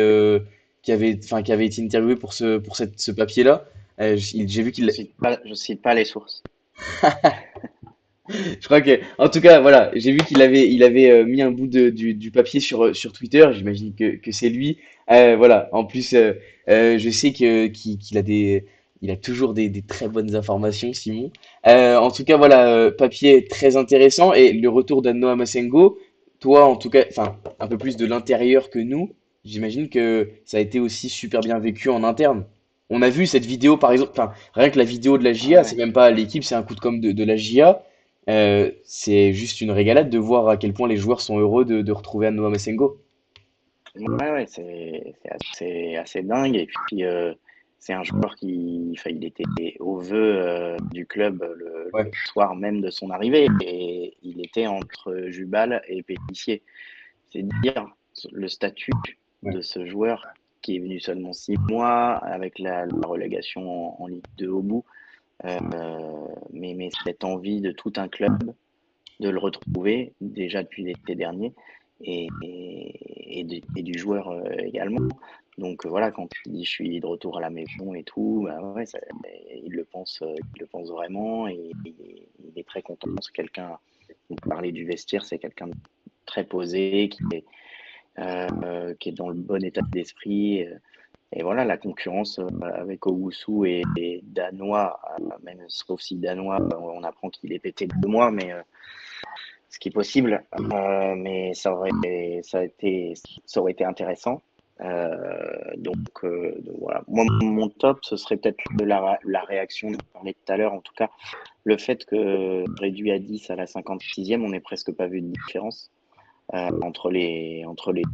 interviewé pour ce papier-là. J'ai vu qu'il. Je cite pas les sources. Je crois que, en tout cas, voilà, j'ai vu qu'il avait mis un bout du papier sur Twitter. J'imagine que c'est lui. Voilà. En plus, je sais qu'il a toujours des très bonnes informations, Simon. En tout cas, voilà, papier très intéressant, et le retour d'Anoa Masengo. Toi, en tout cas, enfin, un peu plus de l'intérieur que nous. J'imagine que ça a été aussi super bien vécu en interne. On a vu cette vidéo, par exemple, enfin, rien que la vidéo de la GIA, c'est Ouais, même pas l'équipe, c'est un coup de com' de la GIA. C'est juste une régalade de voir à quel point les joueurs sont heureux de retrouver Anoa Masengo. ouais, c'est assez dingue. Et puis, c'est un joueur qui, enfin, il était au vœu du club le Ouais, soir même de son arrivée. Et il était entre Jubal et Pélissier. C'est dire le statut ouais. de ce joueur qui est venu seulement 6 mois avec la relégation en Ligue 2 au bout. Euh, mais cette envie de tout un club de le retrouver déjà depuis l'été dernier et du joueur également. Donc voilà, quand il dit je suis de retour à la maison et tout, bah ouais, il le pense vraiment et il est très content. C'est quelqu'un, on parlait du vestiaire, c'est quelqu'un de très posé, qui est dans le bon état d'esprit. Et voilà, la concurrence avec Owusu et Danois, même sauf si Danois, on apprend qu'il est pété de 2 mois, mais ce qui est possible. Mais ça aurait été intéressant. Donc voilà. Moi, mon top, ce serait peut-être la réaction, dont on parlait tout à l'heure, en tout cas, le fait que réduit à 10 à la 56e, on n'ait presque pas vu de différence entre les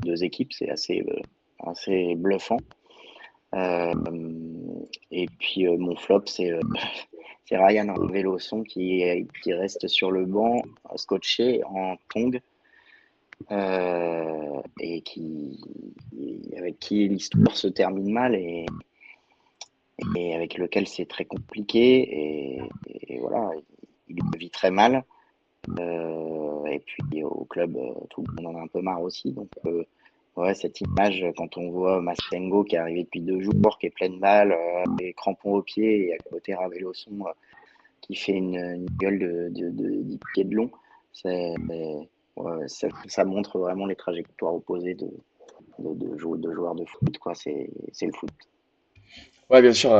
deux équipes. C'est assez bluffant. Euh, et puis mon flop, c'est Ryan Veloson qui reste sur le banc, scotché en tongs, avec qui l'histoire se termine mal et avec lequel c'est très compliqué. Et voilà, il le vit très mal. Et puis au club, tout le monde en a un peu marre aussi. Donc ouais, cette image, quand on voit Mastengo qui est arrivé depuis 2 jours, qui est pleine balle, des crampons aux pieds, et à côté Raveloson qui fait une gueule de 10 pieds de long, ouais, ça montre vraiment les trajectoires opposées de joueurs de foot, quoi. C'est le foot. Ouais, bien sûr,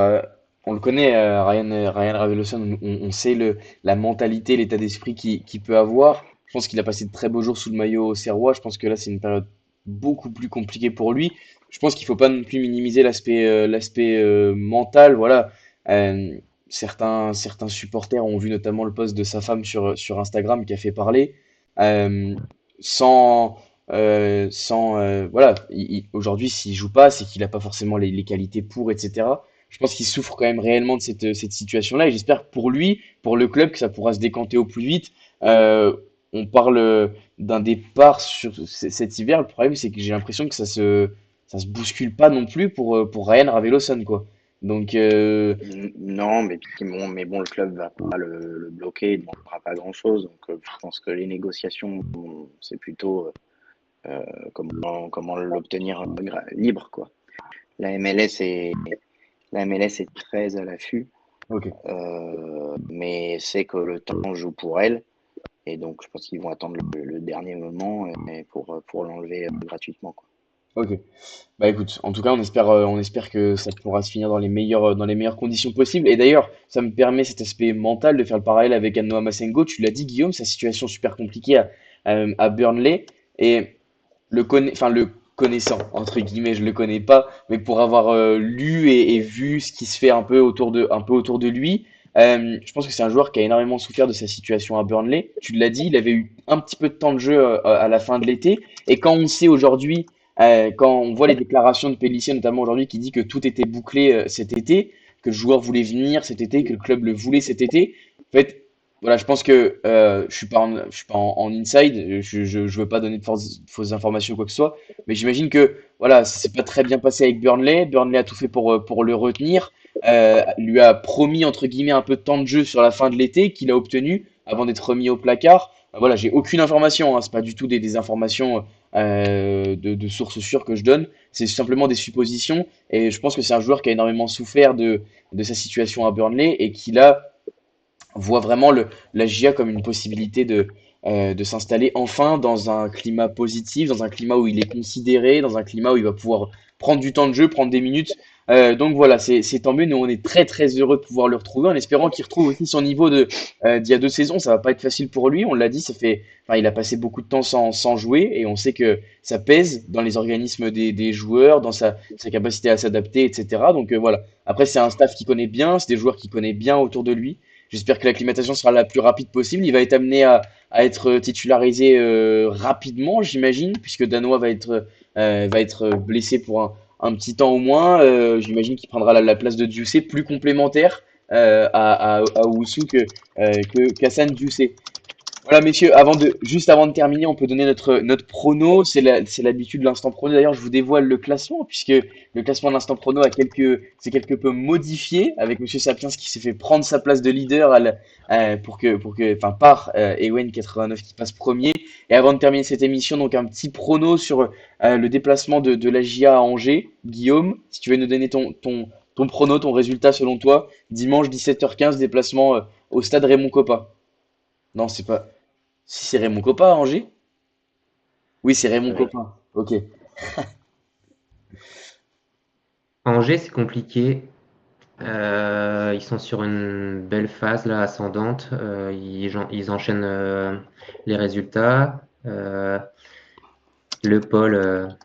on le connaît, Ryan Raveloson, on sait la mentalité, l'état d'esprit qu'il peut avoir. Je pense qu'il a passé de très beaux jours sous le maillot serrois. Je pense que là, c'est une période beaucoup plus compliquée pour lui. Je pense qu'il faut pas non plus minimiser l'aspect mental. Voilà. Euh, certains supporters ont vu notamment le post de sa femme sur Instagram qui a fait parler. Euh, sans, voilà, aujourd'hui, s'il joue pas, c'est qu'il n'a pas forcément les qualités pour, etc. je pense qu'il souffre quand même réellement de cette situation-là. Et j'espère pour lui, pour le club, que ça pourra se décanter au plus vite. Euh, on parle d'un départ sur cet hiver. Le problème, c'est que j'ai l'impression que ça se bouscule pas non plus pour Ryan Raveloson, quoi. Donc, Non, mais bon, le club va pas le bloquer, il ne demandera pas grand-chose. Donc, je pense que les négociations, bon, c'est plutôt comment l'obtenir libre, quoi. La MLS est, la MLS est très à l'affût, ok. mais c'est que le temps joue pour elle. Et donc, je pense qu'ils vont attendre le dernier moment pour l'enlever gratuitement, quoi. Ok. Bah écoute, en tout cas, on espère que ça pourra se finir dans les meilleures conditions possibles. Et d'ailleurs, ça me permet cet aspect mental de faire le parallèle avec Anoa Masengo. Tu l'as dit, Guillaume, sa situation super compliquée à Burnley. Et le connaissant, entre guillemets, je le connais pas, mais pour avoir lu et vu ce qui se fait un peu autour de lui, je pense que c'est un joueur qui a énormément souffert de sa situation à Burnley. Tu l'as dit, il avait eu un petit peu de temps de jeu à la fin de l'été. Et quand on sait aujourd'hui, quand on voit les déclarations de Pellissier, notamment aujourd'hui, qui dit que tout était bouclé cet été, que le joueur voulait venir cet été, que le club le voulait cet été, en fait, voilà, je pense que je suis pas en inside, je veux pas donner de fausses informations ou quoi que ce soit, mais j'imagine que voilà, ça s'est pas très bien passé avec Burnley. Burnley a tout fait pour le retenir, lui a promis entre guillemets un peu de temps de jeu sur la fin de l'été qu'il a obtenu avant d'être remis au placard. Voilà, j'ai aucune information, hein, c'est pas du tout des informations de sources sûres que je donne, c'est simplement des suppositions et je pense que c'est un joueur qui a énormément souffert de sa situation à Burnley et qui là voit vraiment la GIA comme une possibilité de s'installer enfin dans un climat positif, dans un climat où il est considéré, dans un climat où il va pouvoir prendre du temps de jeu, prendre des minutes. Donc voilà, c'est tant mieux. Nous, on est très très heureux de pouvoir le retrouver en espérant qu'il retrouve aussi son niveau d'il y a 2 saisons. Ça va pas être facile pour lui, on l'a dit, enfin, il a passé beaucoup de temps sans jouer et on sait que ça pèse dans les organismes des joueurs, dans sa capacité à s'adapter, etc. Donc voilà. Après, c'est un staff qui connaît bien, c'est des joueurs qui connaît bien autour de lui. J'espère que l'acclimatation sera la plus rapide possible. Il va être amené à être titularisé rapidement, j'imagine, puisque Danois va être blessé pour un petit temps au moins. J'imagine qu'il prendra la place de Dioussé, plus complémentaire à Owusu qu'Hassan Dioussé. Voilà, messieurs, juste avant de terminer, on peut donner notre prono. C'est l'habitude de l'instant prono. D'ailleurs, je vous dévoile le classement, puisque le classement de l'instant prono s'est quelque peu modifié avec Monsieur Sapiens qui s'est fait prendre sa place de leader enfin, par Ewen 89 qui passe premier. Et avant de terminer cette émission, donc un petit prono sur le déplacement de la GIA à Angers. Guillaume, si tu veux nous donner ton prono, ton résultat selon toi, dimanche 17h15, déplacement au stade Raymond Kopa. Non, c'est pas. Si c'est Raymond Kopa à Angers? Oui, c'est Raymond Oui. Kopa. Ok. Angers, c'est compliqué. Ils sont sur une belle phase là, ascendante. Ils enchaînent les résultats. Le Paul,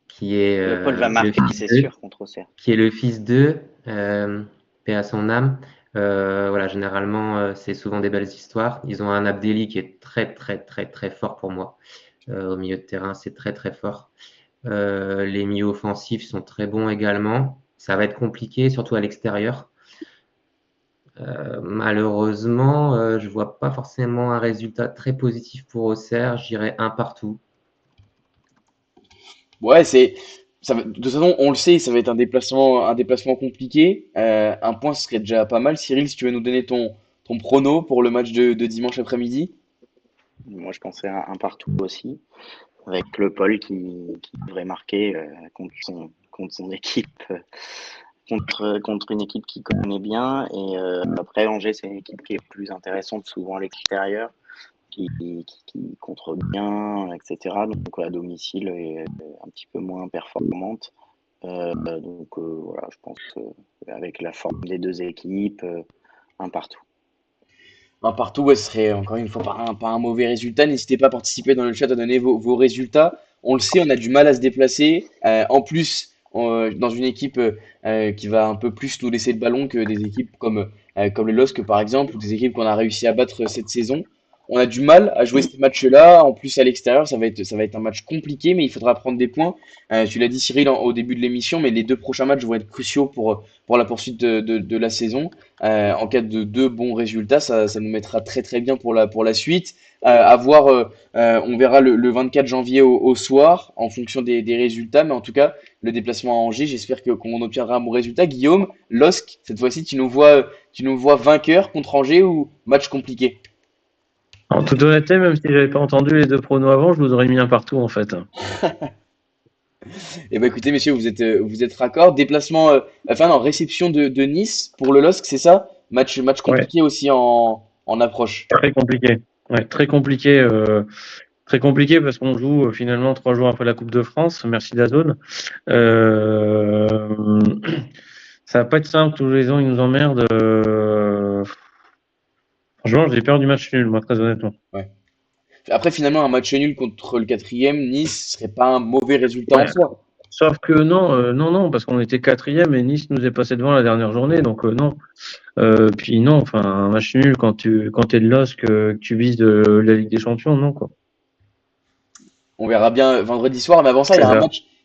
qui est Le Paul va le marquer, fils c'est d'eux, sûr, contre Auxerre. qui est le fils d'eux, paix à son âme. Voilà, généralement, c'est souvent des belles histoires. Ils ont un Abdelli qui est très, très, très, très fort pour moi. Au milieu de terrain, c'est très, très fort. Les milieux offensifs sont très bons également. Ça va être compliqué, surtout à l'extérieur. Malheureusement, je ne vois pas forcément un résultat très positif pour Auxerre. J'irai un partout. Ouais, de toute façon, on le sait, ça va être un déplacement compliqué. Un point, ce serait déjà pas mal. Cyril, si tu veux nous donner ton prono pour le match de dimanche après-midi. Moi, je pensais à un partout aussi, avec le Paul qui devrait marquer contre son équipe, contre une équipe qui connaît bien. Et après, Angers, c'est une équipe qui est plus intéressante, souvent à l'extérieur, qui contre bien, etc. Donc à domicile, est un petit peu moins performante. Donc voilà, je pense qu'avec la forme des deux équipes, un partout. Un partout, ouais, ce serait encore une fois pas un mauvais résultat. N'hésitez pas à participer dans le chat à donner vos résultats. On le sait, on a du mal à se déplacer. En plus, dans une équipe qui va un peu plus nous laisser le ballon que des équipes comme le LOSC par exemple, ou des équipes qu'on a réussi à battre cette saison. on a du mal à jouer ces matchs-là. En plus, à l'extérieur, ça va être un match compliqué, mais il faudra prendre des points. Tu l'as dit, Cyril, au début de l'émission, mais les deux prochains matchs vont être cruciaux pour la poursuite de la saison. En cas de deux bons résultats, ça nous mettra très très bien pour la suite. À voir, on verra le 24 janvier au soir en fonction des résultats, mais en tout cas, le déplacement à Angers, j'espère qu'on obtiendra un bon résultat. Guillaume, LOSC, cette fois-ci, tu nous vois vainqueur contre Angers ou match compliqué? En toute honnêteté, même si j'avais pas entendu les deux pronos avant, je vous aurais mis un partout en fait. Eh ben écoutez, messieurs, vous êtes raccord. Déplacement, enfin non, réception de Nice pour le LOSC, c'est ça? Match Ouais, compliqué aussi en approche. très compliqué. Ouais, très compliqué parce qu'on joue finalement 3 jours après la Coupe de France. Merci Dazone. Euh, Ça va pas être simple. Tous les ans, ils nous emmerdent. Franchement, j'ai peur du match nul, moi, très honnêtement. Ouais. Après, finalement, un match nul contre le quatrième, Nice, serait pas un mauvais résultat en Ouais. soi. Sauf que non, non, parce qu'on était quatrième et Nice nous est passé devant la dernière journée, donc non. Puis non, enfin, un match nul quand t'es de LOSC, que tu vises la Ligue des Champions, non, quoi. On verra bien vendredi soir, mais avant ça, C'est ça.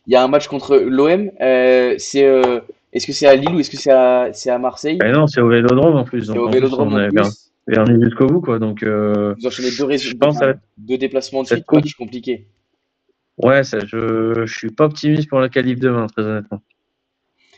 il y a un match contre l'OM. Est-ce que c'est à Lille ou est-ce que c'est à Marseille? Et non, c'est au Vélodrome en plus, C'est donc au en plus, Vélodrome on en est plus. vernis jusqu'au bout, quoi. Donc, Vous enchaînez je pense que deux déplacements de cette suite, coupe, match compliqué. ouais, je suis pas optimiste pour la qualif demain, très honnêtement.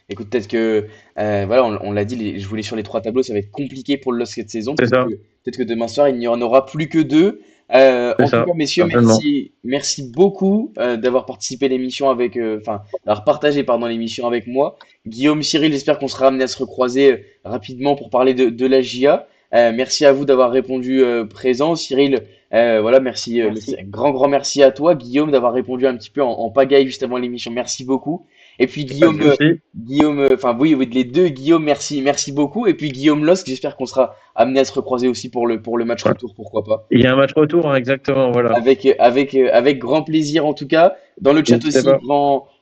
Écoute, peut-être que, voilà, on l'a dit, je voulais sur les trois tableaux, ça va être compliqué pour le LOSC cette saison. C'est ça, Peut-être que demain soir, il n'y en aura plus que deux. c'est En tout ça, cas, messieurs, certainement. merci beaucoup d'avoir participé à l'émission avec, enfin, d'avoir partagé, pardon, l'émission avec moi. Guillaume, Cyril, j'espère qu'on sera amené à se recroiser rapidement pour parler de la GIA. Merci à vous d'avoir répondu présent. Cyril, voilà, merci, Merci. grand merci à toi. Guillaume, d'avoir répondu un petit peu en pagaille juste avant l'émission. Merci beaucoup. Et puis Pas de souci. Enfin oui, oui, les deux, Guillaume, merci beaucoup. Et puis Guillaume Losc, j'espère qu'on sera amené à se recroiser aussi pour le match Ouais. retour, pourquoi pas. Il y a un match retour, hein, exactement, voilà. Avec grand plaisir en tout cas. Dans le chat N'hésitez aussi, pas.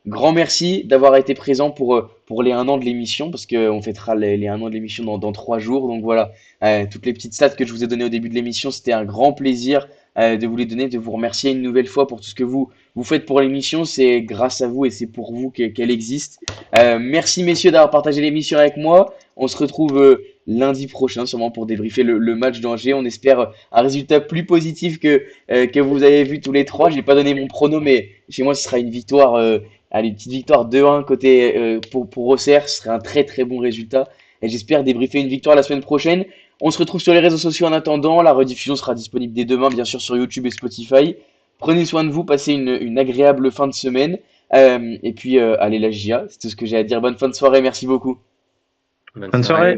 grand merci d'avoir été présent pour les 1 an de l'émission, parce qu'on fêtera les 1 an de l'émission dans 3 jours. Donc voilà, toutes les petites stats que je vous ai données au début de l'émission, c'était un grand plaisir de vous les donner, de vous remercier une nouvelle fois pour tout ce que vous faites pour l'émission. C'est grâce à vous et c'est pour vous qu'elle existe. Merci messieurs d'avoir partagé l'émission avec moi. On se retrouve lundi prochain sûrement pour débriefer le match d'Angers. On espère un résultat plus positif que vous avez vu tous les trois. J'ai pas donné mon prono, mais chez moi ce sera une victoire, allez, une petite victoire 2-1 côté pour Auxerre. Ce serait un très très bon résultat. Et j'espère débriefer une victoire la semaine prochaine. On se retrouve sur les réseaux sociaux en attendant. La rediffusion sera disponible dès demain, bien sûr, sur YouTube et Spotify. Prenez soin de vous, passez une agréable fin de semaine. Et puis, allez, la GIA, c'est tout ce que j'ai à dire. Bonne fin de soirée, merci beaucoup. Bonne Bonne soirée. soirée.